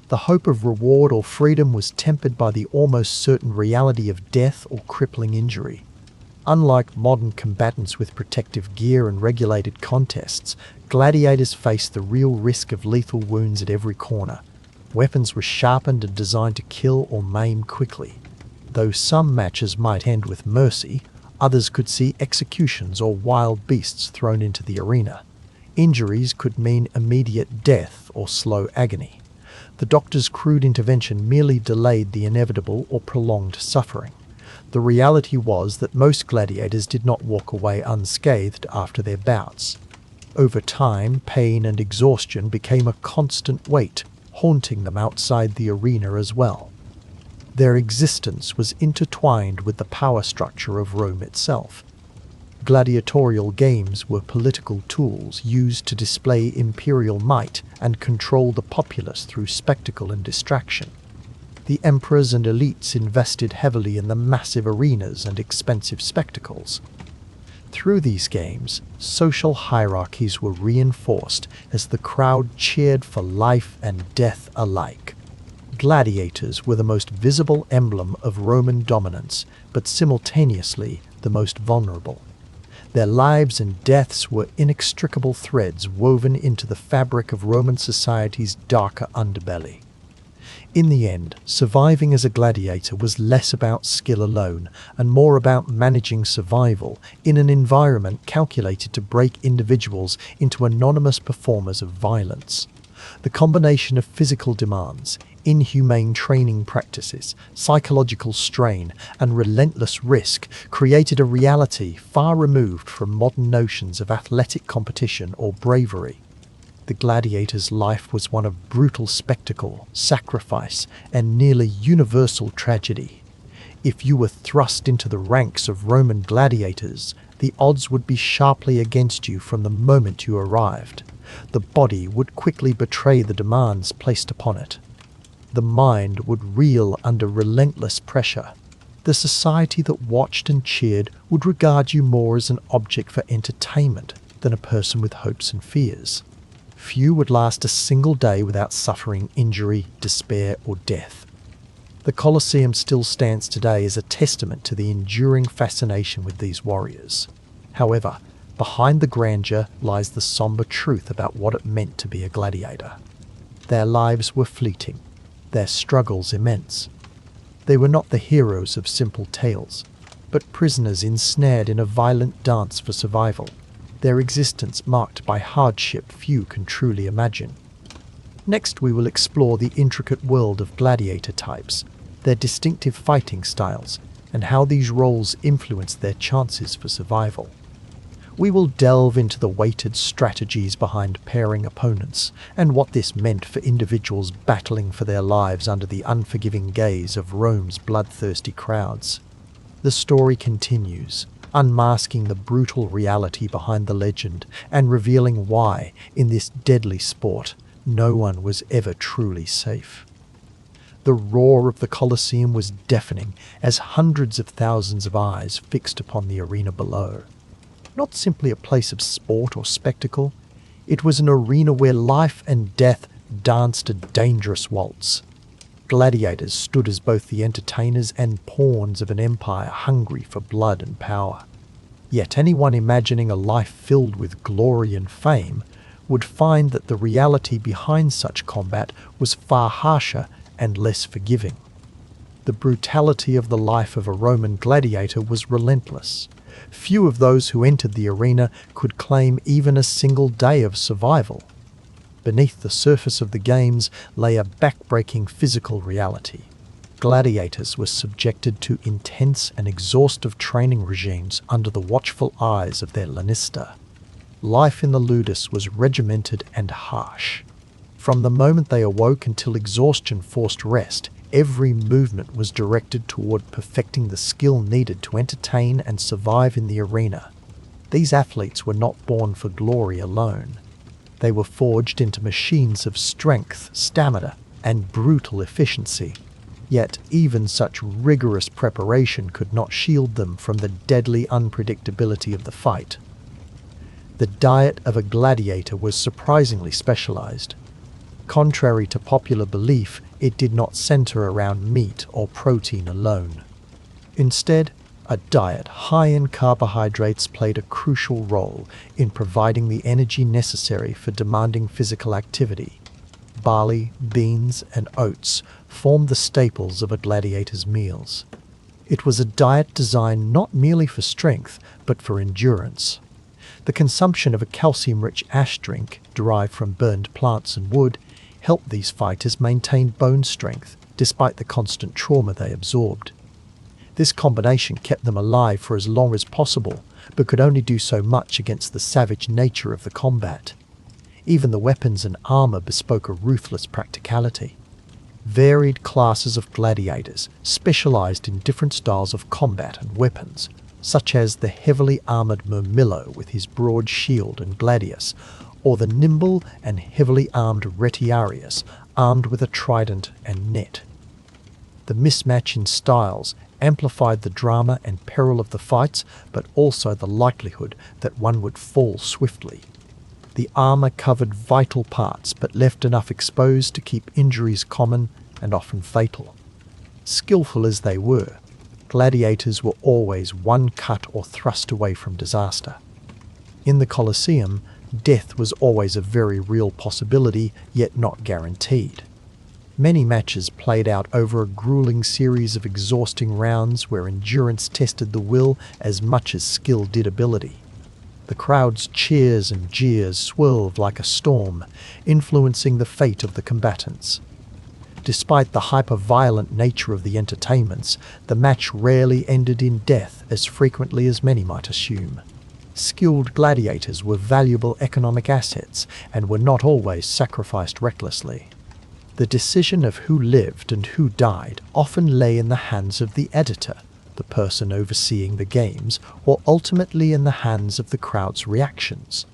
The hope of reward or freedom was tempered by the almost certain reality of death or crippling injury. Unlike modern combatants with protective gear and regulated contests, gladiators faced the real risk of lethal wounds at every corner. Weapons were sharpened and designed to kill or maim quickly. Though some matches might end with mercy, others could see executions or wild beasts thrown into the arena. Injuries could mean immediate death or slow agony. The doctor's crude intervention merely delayed the inevitable or prolonged suffering. The reality was that most gladiators did not walk away unscathed after their bouts. Over time, pain and exhaustion became a constant weight, haunting them outside the arena as well. Their existence was intertwined with the power structure of Rome itself. Gladiatorial games were political tools used to display imperial might and control the populace through spectacle and distraction. The emperors and elites invested heavily in the massive arenas and expensive spectacles. Through these games, social hierarchies were reinforced as the crowd cheered for life and death alike. Gladiators were the most visible emblem of Roman dominance, but simultaneously the most vulnerable. Their lives and deaths were inextricable threads woven into the fabric of Roman society's darker underbelly. In the end, surviving as a gladiator was less about skill alone and more about managing survival in an environment calculated to break individuals into anonymous performers of violence. The combination of physical demands, inhumane training practices, psychological strain, and relentless risk created a reality far removed from modern notions of athletic competition or bravery. The gladiator's life was one of brutal spectacle, sacrifice, and nearly universal tragedy. If you were thrust into the ranks of Roman gladiators, the odds would be sharply against you from the moment you arrived. The body would quickly betray the demands placed upon it. The mind would reel under relentless pressure. The society that watched and cheered would regard you more as an object for entertainment than a person with hopes and fears. Few would last a single day without suffering injury, despair, or death. The Colosseum still stands today as a testament to the enduring fascination with these warriors. However, behind the grandeur lies the somber truth about what it meant to be a gladiator. Their lives were fleeting, their struggles immense. They were not the heroes of simple tales, but prisoners ensnared in a violent dance for survival, their existence marked by hardship few can truly imagine. Next, we will explore the intricate world of gladiator types, their distinctive fighting styles, and how these roles influence their chances for survival. We will delve into the weighted strategies behind pairing opponents and what this meant for individuals battling for their lives under the unforgiving gaze of Rome's bloodthirsty crowds. The story continues, unmasking the brutal reality behind the legend and revealing why, in this deadly sport, no one was ever truly safe. The roar of the Colosseum was deafening as hundreds of thousands of eyes fixed upon the arena below. Not simply a place of sport or spectacle, it was an arena where life and death danced a dangerous waltz. Gladiators stood as both the entertainers and pawns of an empire hungry for blood and power. Yet anyone imagining a life filled with glory and fame would find that the reality behind such combat was far harsher and less forgiving. The brutality of the life of a Roman gladiator was relentless. Few of those who entered the arena could claim even a single day of survival. Beneath the surface of the games lay a backbreaking physical reality. Gladiators were subjected to intense and exhaustive training regimes under the watchful eyes of their lanista. Life in the ludus was regimented and harsh. From the moment they awoke until exhaustion forced rest, every movement was directed toward perfecting the skill needed to entertain and survive in the arena. These athletes were not born for glory alone. They were forged into machines of strength, stamina, and brutal efficiency. Yet even such rigorous preparation could not shield them from the deadly unpredictability of the fight. The diet of a gladiator was surprisingly specialized. Contrary to popular belief, it did not center around meat or protein alone. Instead, a diet high in carbohydrates played a crucial role in providing the energy necessary for demanding physical activity. Barley, beans, and oats formed the staples of a gladiator's meals. It was a diet designed not merely for strength, but for endurance. The consumption of a calcium-rich ash drink, derived from burned plants and wood, helped these fighters maintain bone strength despite the constant trauma they absorbed. This combination kept them alive for as long as possible, but could only do so much against the savage nature of the combat. Even the weapons and armor bespoke a ruthless practicality. Varied classes of gladiators specialized in different styles of combat and weapons, such as the heavily armored Murmillo with his broad shield and gladius, or the nimble and heavily armed Retiarius, armed with a trident and net. The mismatch in styles amplified the drama and peril of the fights, but also the likelihood that one would fall swiftly. The armor covered vital parts, but left enough exposed to keep injuries common and often fatal. Skillful as they were, gladiators were always one cut or thrust away from disaster. In the Colosseum, death was always a very real possibility, yet not guaranteed. Many matches played out over a grueling series of exhausting rounds where endurance tested the will as much as skill did ability. The crowd's cheers and jeers swirled like a storm, influencing the fate of the combatants. Despite the hyper-violent nature of the entertainments, the match rarely ended in death as frequently as many might assume. Skilled gladiators were valuable economic assets and were not always sacrificed recklessly. The decision of who lived and who died often lay in the hands of the editor, the person overseeing the games, or ultimately in the hands of the crowd's reactions.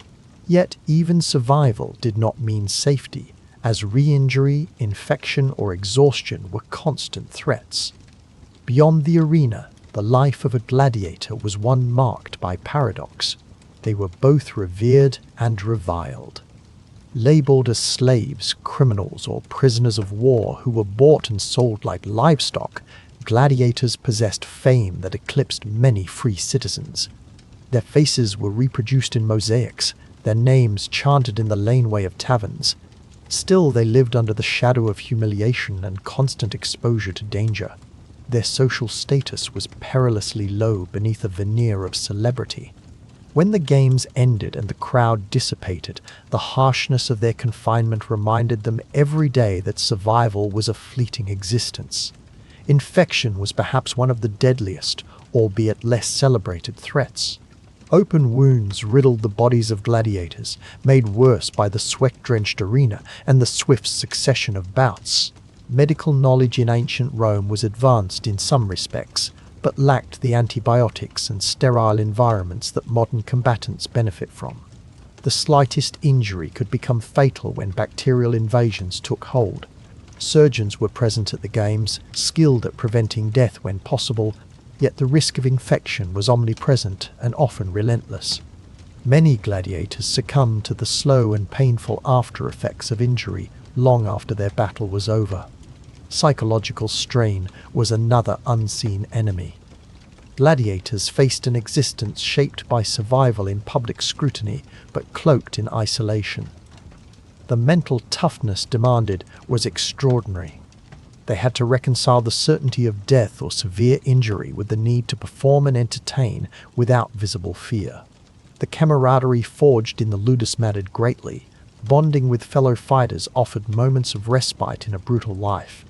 Yet even survival did not mean safety, as re-injury, infection, or exhaustion were constant threats. Beyond the arena, the life of a gladiator was one marked by paradox. They were both revered and reviled. Labeled as slaves, criminals, or prisoners of war who were bought and sold like livestock, gladiators possessed fame that eclipsed many free citizens. Their faces were reproduced in mosaics, their names chanted in the laneway of taverns. Still, they lived under the shadow of humiliation and constant exposure to danger. Their social status was perilously low beneath a veneer of celebrity. When the games ended and the crowd dissipated, the harshness of their confinement reminded them every day that survival was a fleeting existence. Infection was perhaps one of the deadliest, albeit less celebrated threats. Open wounds riddled the bodies of gladiators, made worse by the sweat-drenched arena and the swift succession of bouts. Medical knowledge in ancient Rome was advanced in some respects, but lacked the antibiotics and sterile environments that modern combatants benefit from. The slightest injury could become fatal when bacterial invasions took hold. Surgeons were present at the games, skilled at preventing death when possible, yet the risk of infection was omnipresent and often relentless. Many gladiators succumbed to the slow and painful after-effects of injury long after their battle was over. Psychological strain was another unseen enemy. Gladiators faced an existence shaped by survival in public scrutiny, but cloaked in isolation. The mental toughness demanded was extraordinary. They had to reconcile the certainty of death or severe injury with the need to perform and entertain without visible fear. The camaraderie forged in the ludus mattered greatly. Bonding with fellow fighters offered moments of respite in a brutal life.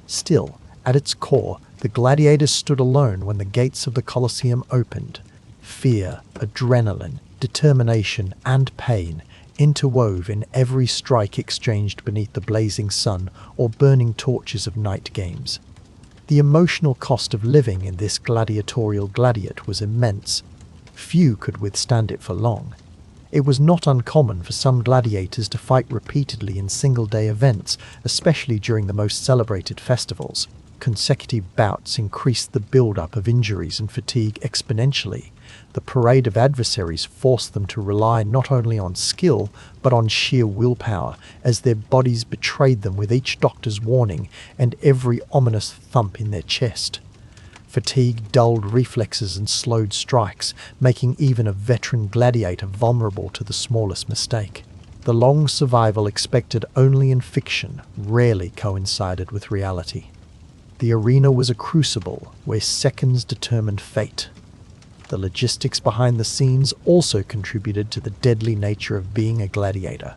Still, at its core, the gladiators stood alone when the gates of the Colosseum opened. Fear, adrenaline, determination, and pain interwove in every strike exchanged beneath the blazing sun or burning torches of night games. The emotional cost of living in this gladiatorial gladiate was immense. Few could withstand it for long. It was not uncommon for some gladiators to fight repeatedly in single-day events, especially during the most celebrated festivals. Consecutive bouts increased the build-up of injuries and fatigue exponentially. The parade of adversaries forced them to rely not only on skill, but on sheer willpower, as their bodies betrayed them with each doctor's warning and every ominous thump in their chest. Fatigue dulled reflexes and slowed strikes, making even a veteran gladiator vulnerable to the smallest mistake. The long survival expected only in fiction rarely coincided with reality. The arena was a crucible where seconds determined fate. The logistics behind the scenes also contributed to the deadly nature of being a gladiator.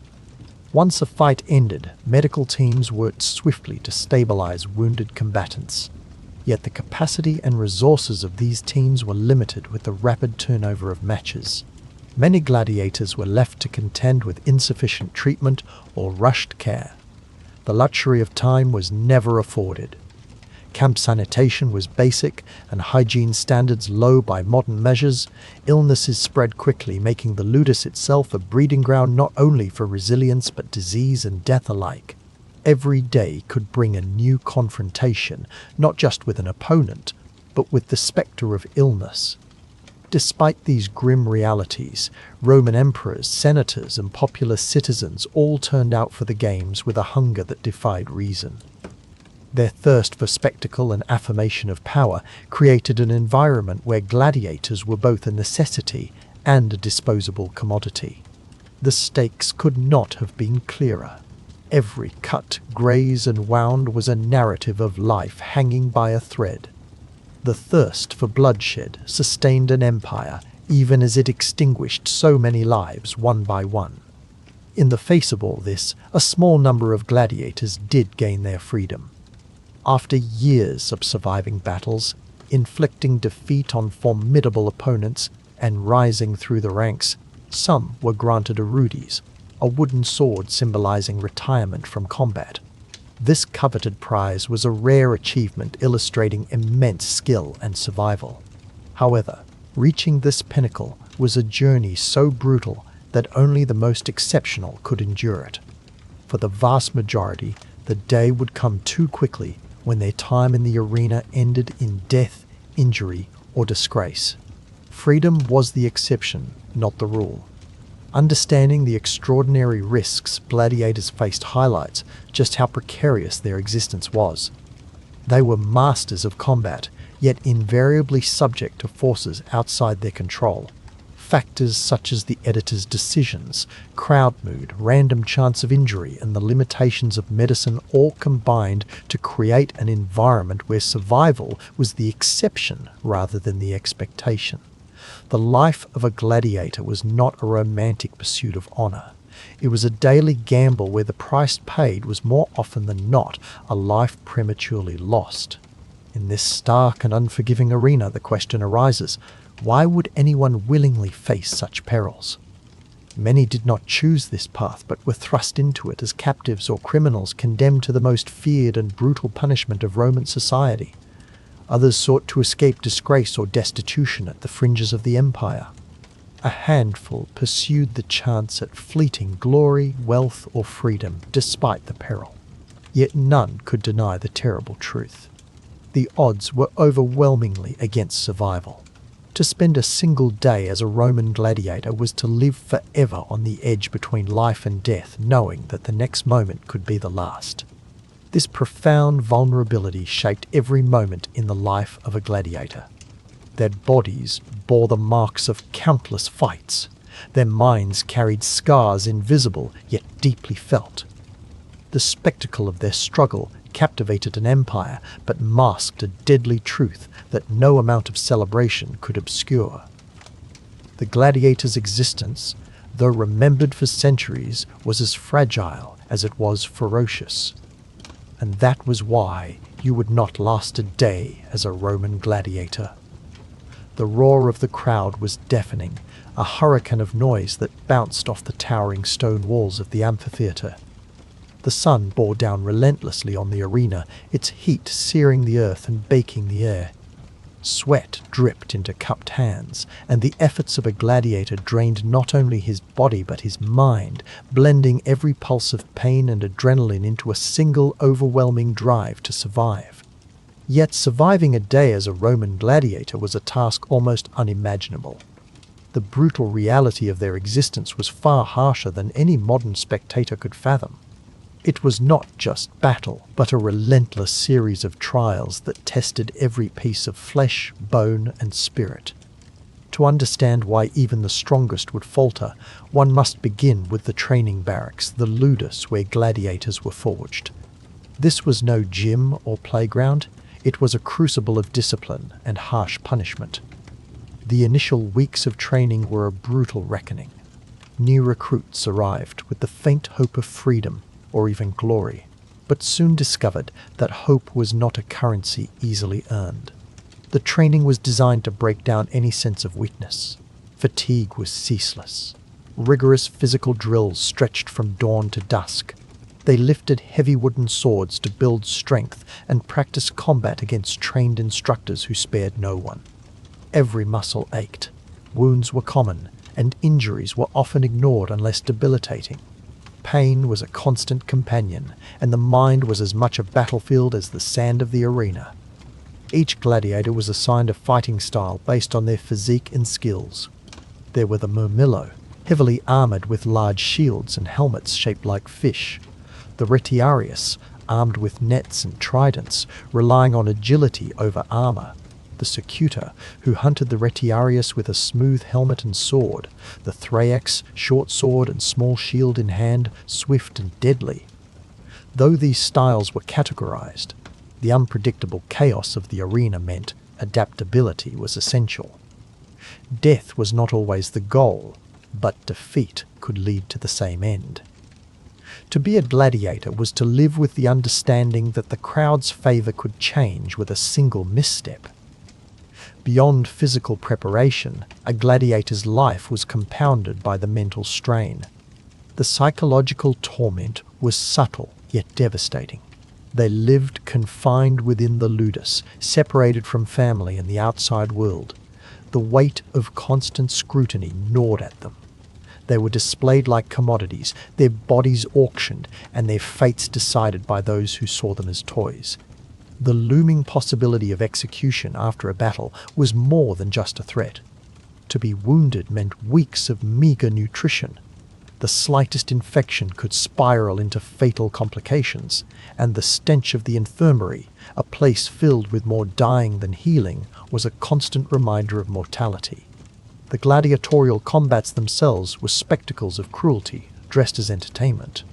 Once a fight ended, medical teams worked swiftly to stabilize wounded combatants. Yet the capacity and resources of these teams were limited with the rapid turnover of matches. Many gladiators were left to contend with insufficient treatment or rushed care. The luxury of time was never afforded. Camp sanitation was basic and hygiene standards low by modern measures. Illnesses spread quickly, making the ludus itself a breeding ground not only for resilience but disease and death alike. Every day could bring a new confrontation, not just with an opponent, but with the spectre of illness. Despite these grim realities, Roman emperors, senators, and popular citizens all turned out for the games with a hunger that defied reason. Their thirst for spectacle and affirmation of power created an environment where gladiators were both a necessity and a disposable commodity. The stakes could not have been clearer. Every cut, graze, and wound was a narrative of life hanging by a thread. The thirst for bloodshed sustained an empire, even as it extinguished so many lives one by one. In the face of all this, a small number of gladiators did gain their freedom. After years of surviving battles, inflicting defeat on formidable opponents, and rising through the ranks, some were granted arudes, a wooden sword symbolizing retirement from combat. This coveted prize was a rare achievement illustrating immense skill and survival. However, reaching this pinnacle was a journey so brutal that only the most exceptional could endure it. For the vast majority, the day would come too quickly when their time in the arena ended in death, injury, or disgrace. Freedom was the exception, not the rule. Understanding the extraordinary risks gladiators faced highlights just how precarious their existence was. They were masters of combat, yet invariably subject to forces outside their control. Factors such as the editor's decisions, crowd mood, random chance of injury, and the limitations of medicine all combined to create an environment where survival was the exception rather than the expectation. The life of a gladiator was not a romantic pursuit of honor. It was a daily gamble where the price paid was more often than not a life prematurely lost. In this stark and unforgiving arena, the question arises, why would anyone willingly face such perils? Many did not choose this path, but were thrust into it as captives or criminals condemned to the most feared and brutal punishment of Roman society. Others sought to escape disgrace or destitution at the fringes of the empire. A handful pursued the chance at fleeting glory, wealth, or freedom, despite the peril. Yet none could deny the terrible truth. The odds were overwhelmingly against survival. To spend a single day as a Roman gladiator was to live forever on the edge between life and death, knowing that the next moment could be the last. This profound vulnerability shaped every moment in the life of a gladiator. Their bodies bore the marks of countless fights. Their minds carried scars invisible yet deeply felt. The spectacle of their struggle captivated an empire but masked a deadly truth that no amount of celebration could obscure. The gladiator's existence, though remembered for centuries, was as fragile as it was ferocious. And that was why you would not last a day as a Roman gladiator. The roar of the crowd was deafening, a hurricane of noise that bounced off the towering stone walls of the amphitheatre. The sun bore down relentlessly on the arena, its heat searing the earth and baking the air. Sweat dripped into cupped hands, and the efforts of a gladiator drained not only his body but his mind, blending every pulse of pain and adrenaline into a single overwhelming drive to survive. Yet surviving a day as a Roman gladiator was a task almost unimaginable. The brutal reality of their existence was far harsher than any modern spectator could fathom. It was not just battle, but a relentless series of trials that tested every piece of flesh, bone, and spirit. To understand why even the strongest would falter, one must begin with the training barracks, the ludus where gladiators were forged. This was no gym or playground, it was a crucible of discipline and harsh punishment. The initial weeks of training were a brutal reckoning. New recruits arrived with the faint hope of freedom, or even glory, but soon discovered that hope was not a currency easily earned. The training was designed to break down any sense of weakness. Fatigue was ceaseless. Rigorous physical drills stretched from dawn to dusk. They lifted heavy wooden swords to build strength and practiced combat against trained instructors who spared no one. Every muscle ached. Wounds were common, and injuries were often ignored unless debilitating. Pain was a constant companion, and the mind was as much a battlefield as the sand of the arena. Each gladiator was assigned a fighting style based on their physique and skills. There were the murmillo, heavily armoured with large shields and helmets shaped like fish. The retiarius, armed with nets and tridents, relying on agility over armour. The circuiter, who hunted the retiarius with a smooth helmet and sword. The thraex, short sword and small shield in hand, swift and deadly. Though these styles were categorized, the unpredictable chaos of the arena meant adaptability was essential. Death was not always the goal, but defeat could lead to the same end. To be a gladiator was to live with the understanding that the crowd's favour could change with a single misstep. Beyond physical preparation, a gladiator's life was compounded by the mental strain. The psychological torment was subtle yet devastating. They lived confined within the ludus, separated from family and the outside world. The weight of constant scrutiny gnawed at them. They were displayed like commodities, their bodies auctioned, and their fates decided by those who saw them as toys. The looming possibility of execution after a battle was more than just a threat. To be wounded meant weeks of meagre nutrition. The slightest infection could spiral into fatal complications, and the stench of the infirmary, a place filled with more dying than healing, was a constant reminder of mortality. The gladiatorial combats themselves were spectacles of cruelty, dressed as entertainment.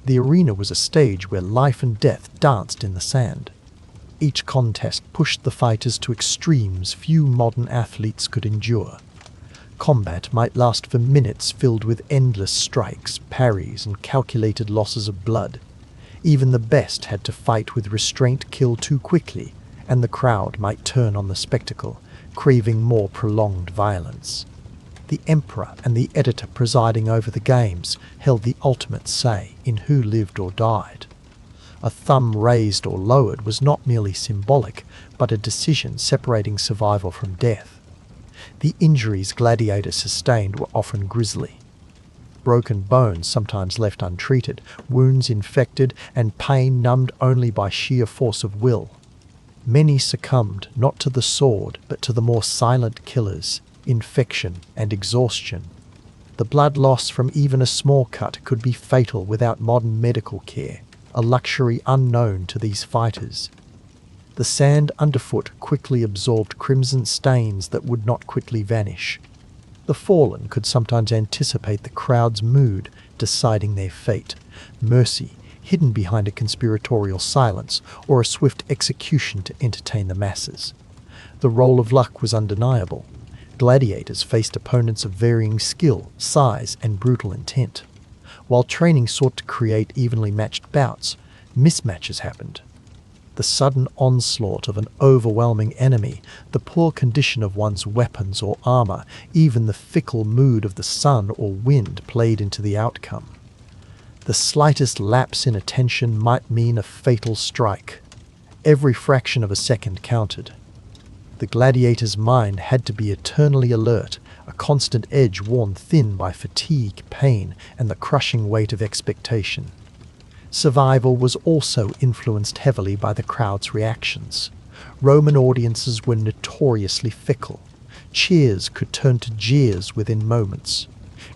The arena was a stage where life and death danced in the sand. Each contest pushed the fighters to extremes few modern athletes could endure. Combat might last for minutes, filled with endless strikes, parries, and calculated losses of blood. Even the best had to fight with restraint, kill too quickly, and the crowd might turn on the spectacle, craving more prolonged violence. The emperor and the editor presiding over the games held the ultimate say in who lived or died. A thumb raised or lowered was not merely symbolic, but a decision separating survival from death. The injuries gladiators sustained were often grisly. Broken bones sometimes left untreated, wounds infected, and pain numbed only by sheer force of will. Many succumbed not to the sword, but to the more silent killers, infection and exhaustion. The blood loss from even a small cut could be fatal without modern medical care, a luxury unknown to these fighters. The sand underfoot quickly absorbed crimson stains that would not quickly vanish. The fallen could sometimes anticipate the crowd's mood, deciding their fate. Mercy, hidden behind a conspiratorial silence or a swift execution to entertain the masses. The role of luck was undeniable. Gladiators faced opponents of varying skill, size, and brutal intent. While training sought to create evenly matched bouts, mismatches happened. The sudden onslaught of an overwhelming enemy, the poor condition of one's weapons or armor, even the fickle mood of the sun or wind played into the outcome. The slightest lapse in attention might mean a fatal strike. Every fraction of a second counted. The gladiator's mind had to be eternally alert, a constant edge worn thin by fatigue, pain, and the crushing weight of expectation. Survival was also influenced heavily by the crowd's reactions. Roman audiences were notoriously fickle. Cheers could turn to jeers within moments.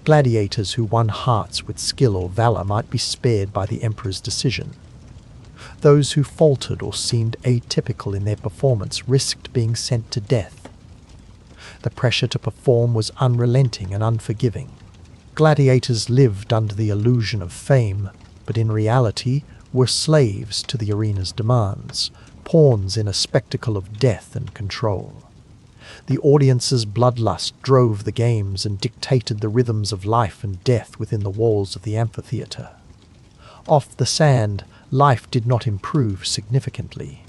Gladiators who won hearts with skill or valor might be spared by the emperor's decision. Those who faltered or seemed atypical in their performance risked being sent to death. The pressure to perform was unrelenting and unforgiving. Gladiators lived under the illusion of fame, but in reality were slaves to the arena's demands, pawns in a spectacle of death and control. The audience's bloodlust drove the games and dictated the rhythms of life and death within the walls of the amphitheater. Off the sand, life did not improve significantly.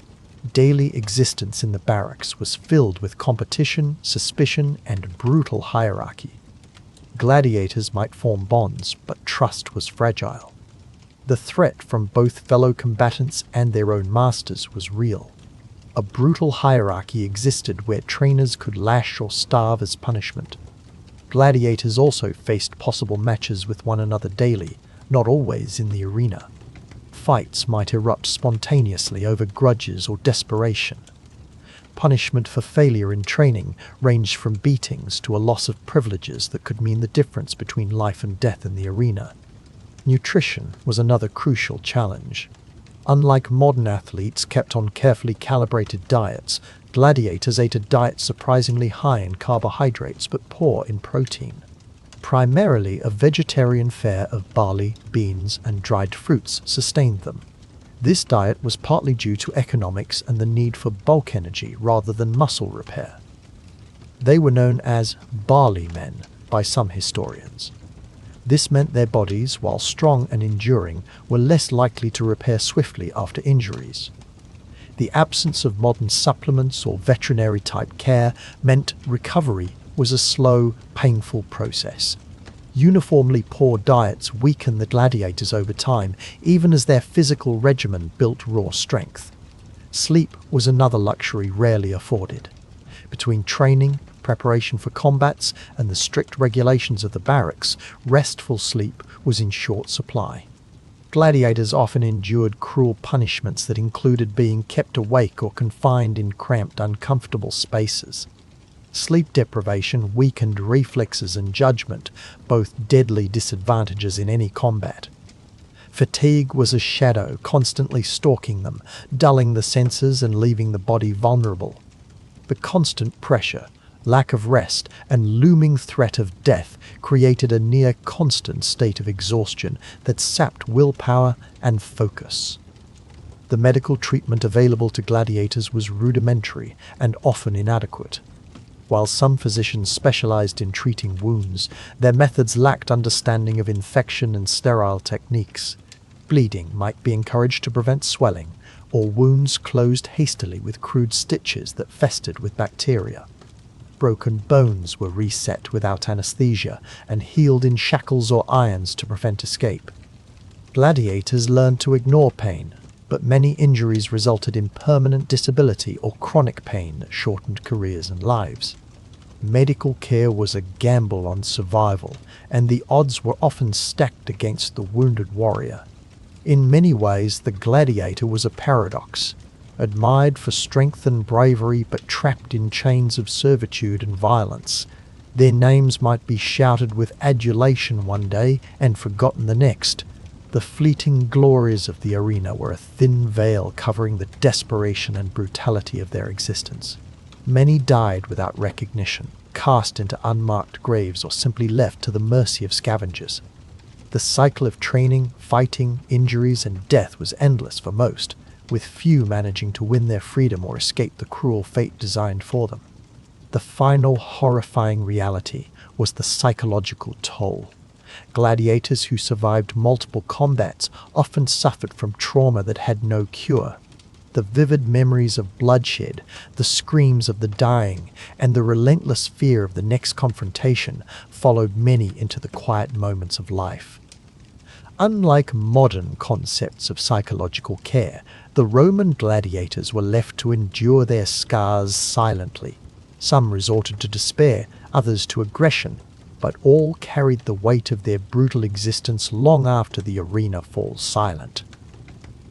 Daily existence in the barracks was filled with competition, suspicion, and brutal hierarchy. Gladiators might form bonds, but trust was fragile. The threat from both fellow combatants and their own masters was real. A brutal hierarchy existed where trainers could lash or starve as punishment. Gladiators also faced possible matches with one another daily, not always in the arena. Fights might erupt spontaneously over grudges or desperation. Punishment for failure in training ranged from beatings to a loss of privileges that could mean the difference between life and death in the arena. Nutrition was another crucial challenge. Unlike modern athletes kept on carefully calibrated diets, gladiators ate a diet surprisingly high in carbohydrates but poor in protein. Primarily a vegetarian fare of barley, beans, and dried fruits sustained them. This diet was partly due to economics and the need for bulk energy rather than muscle repair. They were known as barley men by some historians. This meant their bodies, while strong and enduring, were less likely to repair swiftly after injuries. The absence of modern supplements or veterinary-type care meant recovery was a slow, painful process. Uniformly poor diets weakened the gladiators over time, even as their physical regimen built raw strength. Sleep was another luxury rarely afforded. Between training, preparation for combats, and the strict regulations of the barracks, restful sleep was in short supply. Gladiators often endured cruel punishments that included being kept awake or confined in cramped, uncomfortable spaces. Sleep deprivation weakened reflexes and judgment, both deadly disadvantages in any combat. Fatigue was a shadow constantly stalking them, dulling the senses and leaving the body vulnerable. The constant pressure, lack of rest, and looming threat of death created a near-constant state of exhaustion that sapped willpower and focus. The medical treatment available to gladiators was rudimentary and often inadequate. While some physicians specialized in treating wounds, their methods lacked understanding of infection and sterile techniques. Bleeding might be encouraged to prevent swelling, or wounds closed hastily with crude stitches that festered with bacteria. Broken bones were reset without anesthesia and healed in shackles or irons to prevent escape. Gladiators learned to ignore pain, but many injuries resulted in permanent disability or chronic pain that shortened careers and lives. Medical care was a gamble on survival, and the odds were often stacked against the wounded warrior. In many ways, the gladiator was a paradox. Admired for strength and bravery, but trapped in chains of servitude and violence. Their names might be shouted with adulation one day and forgotten the next. The fleeting glories of the arena were a thin veil covering the desperation and brutality of their existence. Many died without recognition, cast into unmarked graves or simply left to the mercy of scavengers. The cycle of training, fighting, injuries, and death was endless for most, with few managing to win their freedom or escape the cruel fate designed for them. The final horrifying reality was the psychological toll. Gladiators who survived multiple combats often suffered from trauma that had no cure. The vivid memories of bloodshed, the screams of the dying, and the relentless fear of the next confrontation followed many into the quiet moments of life. Unlike modern concepts of psychological care, the Roman gladiators were left to endure their scars silently. Some resorted to despair, others to aggression, but all carried the weight of their brutal existence long after the arena falls silent.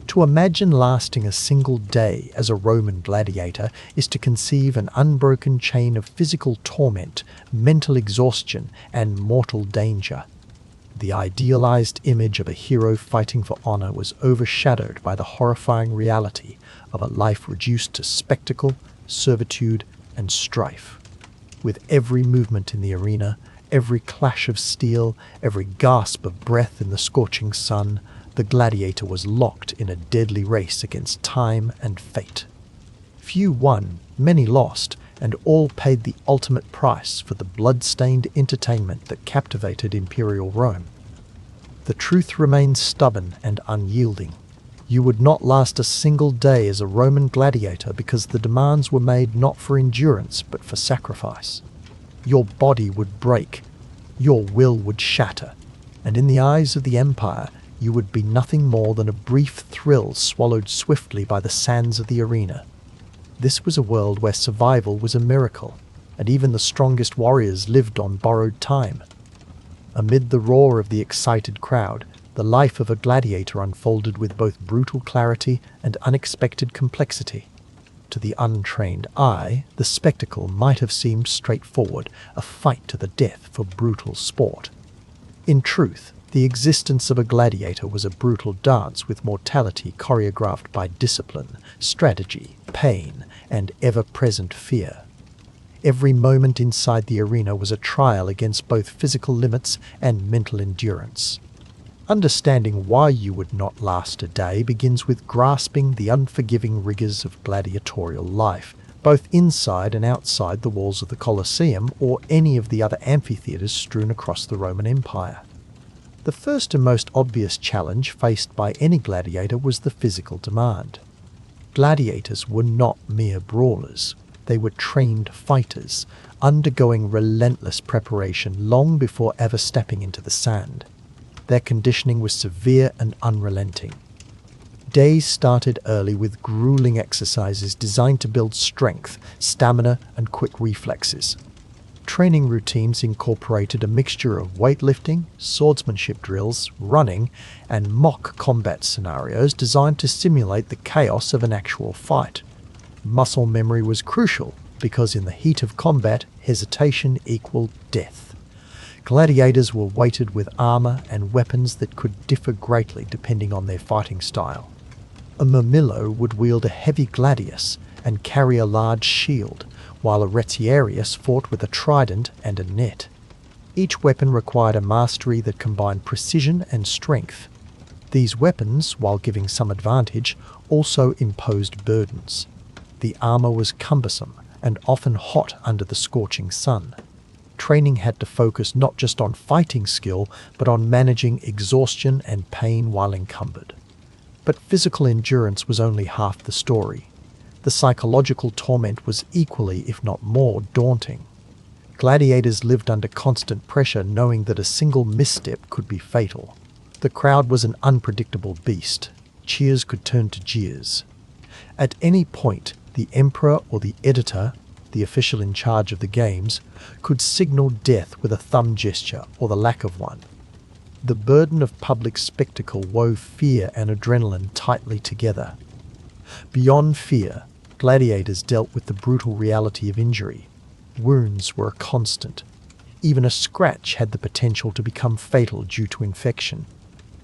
To imagine lasting a single day as a Roman gladiator is to conceive an unbroken chain of physical torment, mental exhaustion, and mortal danger. The idealized image of a hero fighting for honor was overshadowed by the horrifying reality of a life reduced to spectacle, servitude, and strife. With every movement in the arena, every clash of steel, every gasp of breath in the scorching sun, the gladiator was locked in a deadly race against time and fate. Few won, many lost, and all paid the ultimate price for the blood-stained entertainment that captivated imperial Rome. The truth remains stubborn and unyielding. You would not last a single day as a Roman gladiator because the demands were made not for endurance but for sacrifice. Your body would break, your will would shatter, and in the eyes of the empire, you would be nothing more than a brief thrill swallowed swiftly by the sands of the arena. This was a world where survival was a miracle, and even the strongest warriors lived on borrowed time. Amid the roar of the excited crowd, the life of a gladiator unfolded with both brutal clarity and unexpected complexity. To the untrained eye, the spectacle might have seemed straightforward, a fight to the death for brutal sport. In truth, the existence of a gladiator was a brutal dance with mortality choreographed by discipline, strategy, pain, and ever-present fear. Every moment inside the arena was a trial against both physical limits and mental endurance. Understanding why you would not last a day begins with grasping the unforgiving rigors of gladiatorial life, both inside and outside the walls of the Colosseum or any of the other amphitheatres strewn across the Roman Empire. The first and most obvious challenge faced by any gladiator was the physical demand. Gladiators were not mere brawlers. They were trained fighters, undergoing relentless preparation long before ever stepping into the sand. Their conditioning was severe and unrelenting. Days started early with grueling exercises designed to build strength, stamina, and quick reflexes. Training routines incorporated a mixture of weightlifting, swordsmanship drills, running, and mock combat scenarios designed to simulate the chaos of an actual fight. Muscle memory was crucial because in the heat of combat, hesitation equaled death. Gladiators were weighted with armor and weapons that could differ greatly depending on their fighting style. A murmillo would wield a heavy gladius and carry a large shield, while a retiarius fought with a trident and a net. Each weapon required a mastery that combined precision and strength. These weapons, while giving some advantage, also imposed burdens. The armor was cumbersome and often hot under the scorching sun. Training had to focus not just on fighting skill, but on managing exhaustion and pain while encumbered. But physical endurance was only half the story. The psychological torment was equally, if not more, daunting. Gladiators lived under constant pressure, knowing that a single misstep could be fatal. The crowd was an unpredictable beast. Cheers could turn to jeers. At any point, the emperor or the editor, the official in charge of the games, could signal death with a thumb gesture or the lack of one. The burden of public spectacle wove fear and adrenaline tightly together. Beyond fear, gladiators dealt with the brutal reality of injury. Wounds were a constant. Even a scratch had the potential to become fatal due to infection.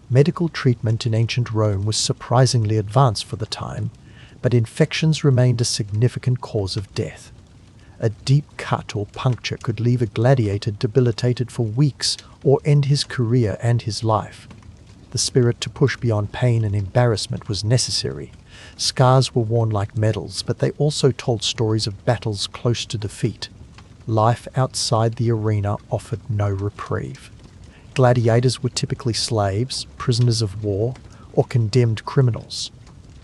Medical treatment in ancient Rome was surprisingly advanced for the time, but infections remained a significant cause of death. A deep cut or puncture could leave a gladiator debilitated for weeks or end his career and his life. The spirit to push beyond pain and embarrassment was necessary. Scars were worn like medals, but they also told stories of battles close to defeat. Life outside the arena offered no reprieve. Gladiators were typically slaves, prisoners of war, or condemned criminals.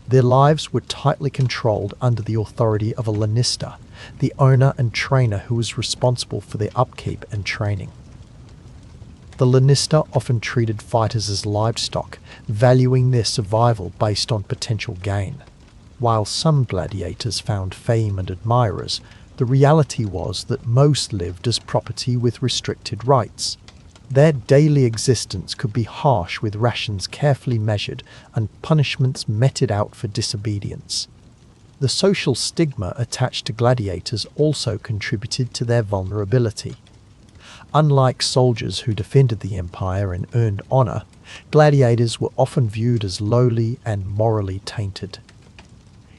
Their lives were tightly controlled under the authority of a lanista, the owner and trainer who was responsible for their upkeep and training. The lanista often treated fighters as livestock, valuing their survival based on potential gain. While some gladiators found fame and admirers, the reality was that most lived as property with restricted rights. Their daily existence could be harsh, with rations carefully measured and punishments meted out for disobedience. The social stigma attached to gladiators also contributed to their vulnerability. Unlike soldiers who defended the empire and earned honor, gladiators were often viewed as lowly and morally tainted.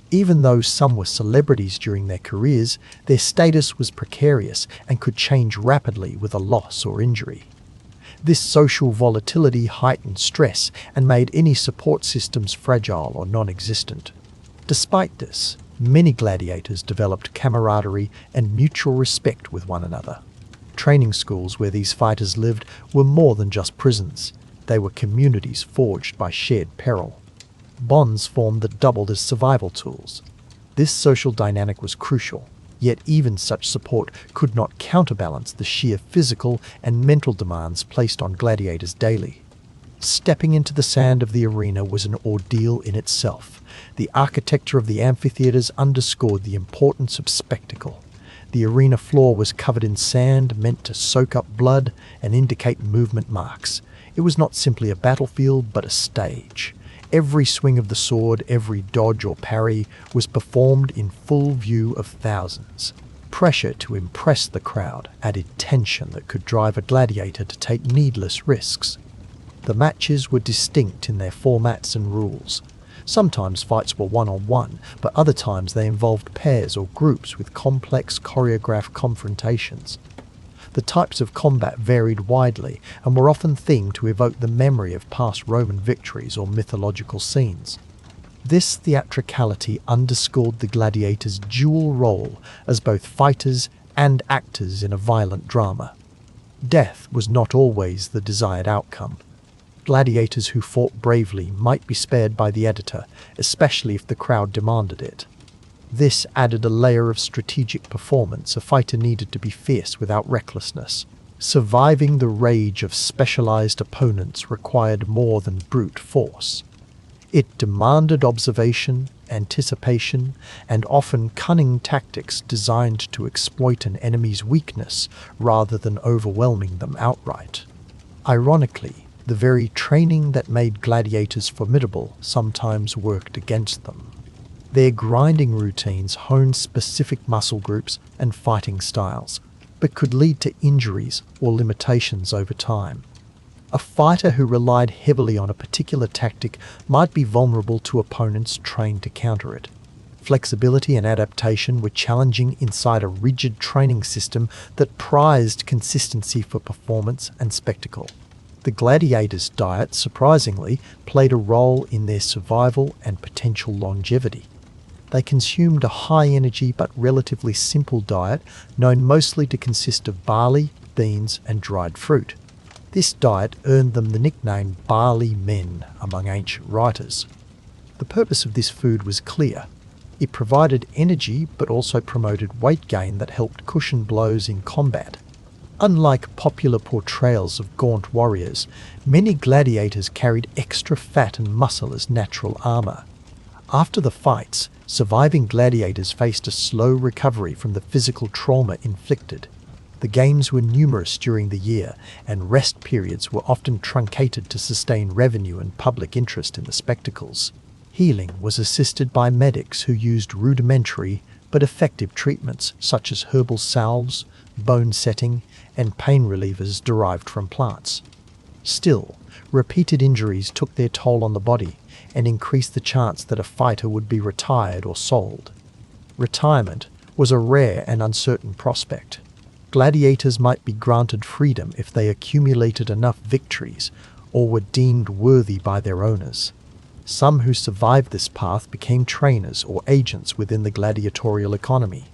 Even though some were celebrities during their careers, their status was precarious and could change rapidly with a loss or injury. This social volatility heightened stress and made any support systems fragile or non-existent. Despite this, many gladiators developed camaraderie and mutual respect with one another. Training schools where these fighters lived were more than just prisons. They were communities forged by shared peril. Bonds formed that doubled as survival tools. This social dynamic was crucial, yet even such support could not counterbalance the sheer physical and mental demands placed on gladiators daily. Stepping into the sand of the arena was an ordeal in itself. The architecture of the amphitheaters underscored the importance of spectacle. The arena floor was covered in sand, meant to soak up blood and indicate movement marks. It was not simply a battlefield, but a stage. Every swing of the sword, every dodge or parry was performed in full view of thousands. Pressure to impress the crowd added tension that could drive a gladiator to take needless risks. The matches were distinct in their formats and rules. Sometimes fights were one-on-one, but other times they involved pairs or groups with complex choreographed confrontations. The types of combat varied widely and were often themed to evoke the memory of past Roman victories or mythological scenes. This theatricality underscored the gladiators' dual role as both fighters and actors in a violent drama. Death was not always the desired outcome. Gladiators who fought bravely might be spared by the editor, especially if the crowd demanded it. This added a layer of strategic performance. A fighter needed to be fierce without recklessness. Surviving the rage of specialized opponents required more than brute force. It demanded observation, anticipation, and often cunning tactics designed to exploit an enemy's weakness rather than overwhelming them outright. Ironically, the very training that made gladiators formidable sometimes worked against them. Their grinding routines honed specific muscle groups and fighting styles, but could lead to injuries or limitations over time. A fighter who relied heavily on a particular tactic might be vulnerable to opponents trained to counter it. Flexibility and adaptation were challenging inside a rigid training system that prized consistency for performance and spectacle. The gladiators' diet, surprisingly, played a role in their survival and potential longevity. They consumed a high-energy but relatively simple diet known mostly to consist of barley, beans, and dried fruit. This diet earned them the nickname barley men among ancient writers. The purpose of this food was clear. It provided energy but also promoted weight gain that helped cushion blows in combat. Unlike popular portrayals of gaunt warriors, many gladiators carried extra fat and muscle as natural armor. After the fights, surviving gladiators faced a slow recovery from the physical trauma inflicted. The games were numerous during the year, and rest periods were often truncated to sustain revenue and public interest in the spectacles. Healing was assisted by medics who used rudimentary but effective treatments such as herbal salves, bone setting, and pain relievers derived from plants. Still, repeated injuries took their toll on the body and increased the chance that a fighter would be retired or sold. Retirement, was a rare and uncertain prospect. Gladiators might be granted freedom if they accumulated enough victories or were deemed worthy by their owners. Some who survived this path became trainers or agents within the gladiatorial economy.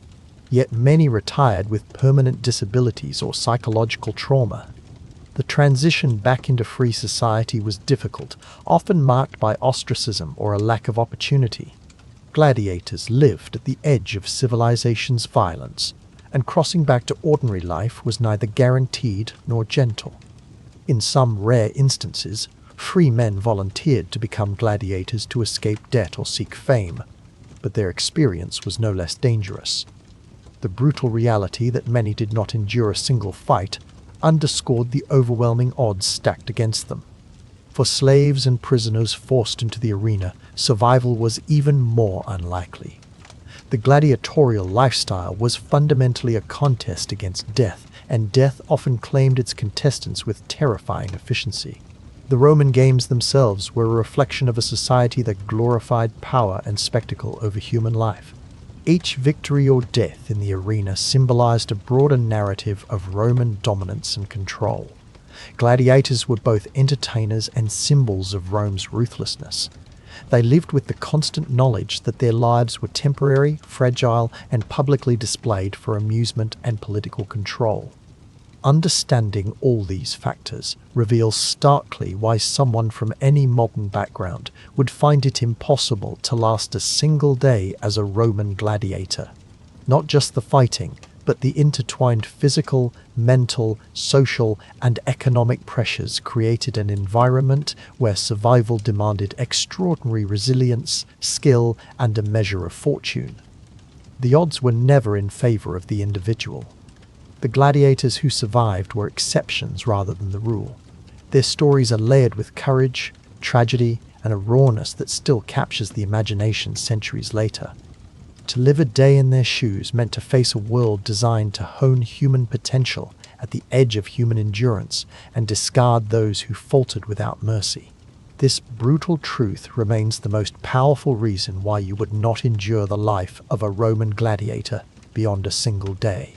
Yet many retired with permanent disabilities or psychological trauma. The transition back into free society was difficult, often marked by ostracism or a lack of opportunity. Gladiators lived at the edge of civilization's violence, and crossing back to ordinary life was neither guaranteed nor gentle. In some rare instances, free men volunteered to become gladiators to escape debt or seek fame, but their experience was no less dangerous. The brutal reality that many did not endure a single fight underscored the overwhelming odds stacked against them. For slaves and prisoners forced into the arena, survival was even more unlikely. The gladiatorial lifestyle was fundamentally a contest against death, and death often claimed its contestants with terrifying efficiency. The Roman games themselves were a reflection of a society that glorified power and spectacle over human life. Each victory or death in the arena symbolized a broader narrative of Roman dominance and control. Gladiators were both entertainers and symbols of Rome's ruthlessness. They lived with the constant knowledge that their lives were temporary, fragile, and publicly displayed for amusement and political control. Understanding all these factors reveals starkly why someone from any modern background would find it impossible to last a single day as a Roman gladiator. Not just the fighting, but the intertwined physical, mental, social, and economic pressures created an environment where survival demanded extraordinary resilience, skill, and a measure of fortune. The odds were never in favor of the individual. The gladiators who survived were exceptions rather than the rule. Their stories are layered with courage, tragedy, and a rawness that still captures the imagination centuries later. To live a day in their shoes meant to face a world designed to hone human potential at the edge of human endurance and discard those who faltered without mercy. This brutal truth remains the most powerful reason why you would not endure the life of a Roman gladiator beyond a single day.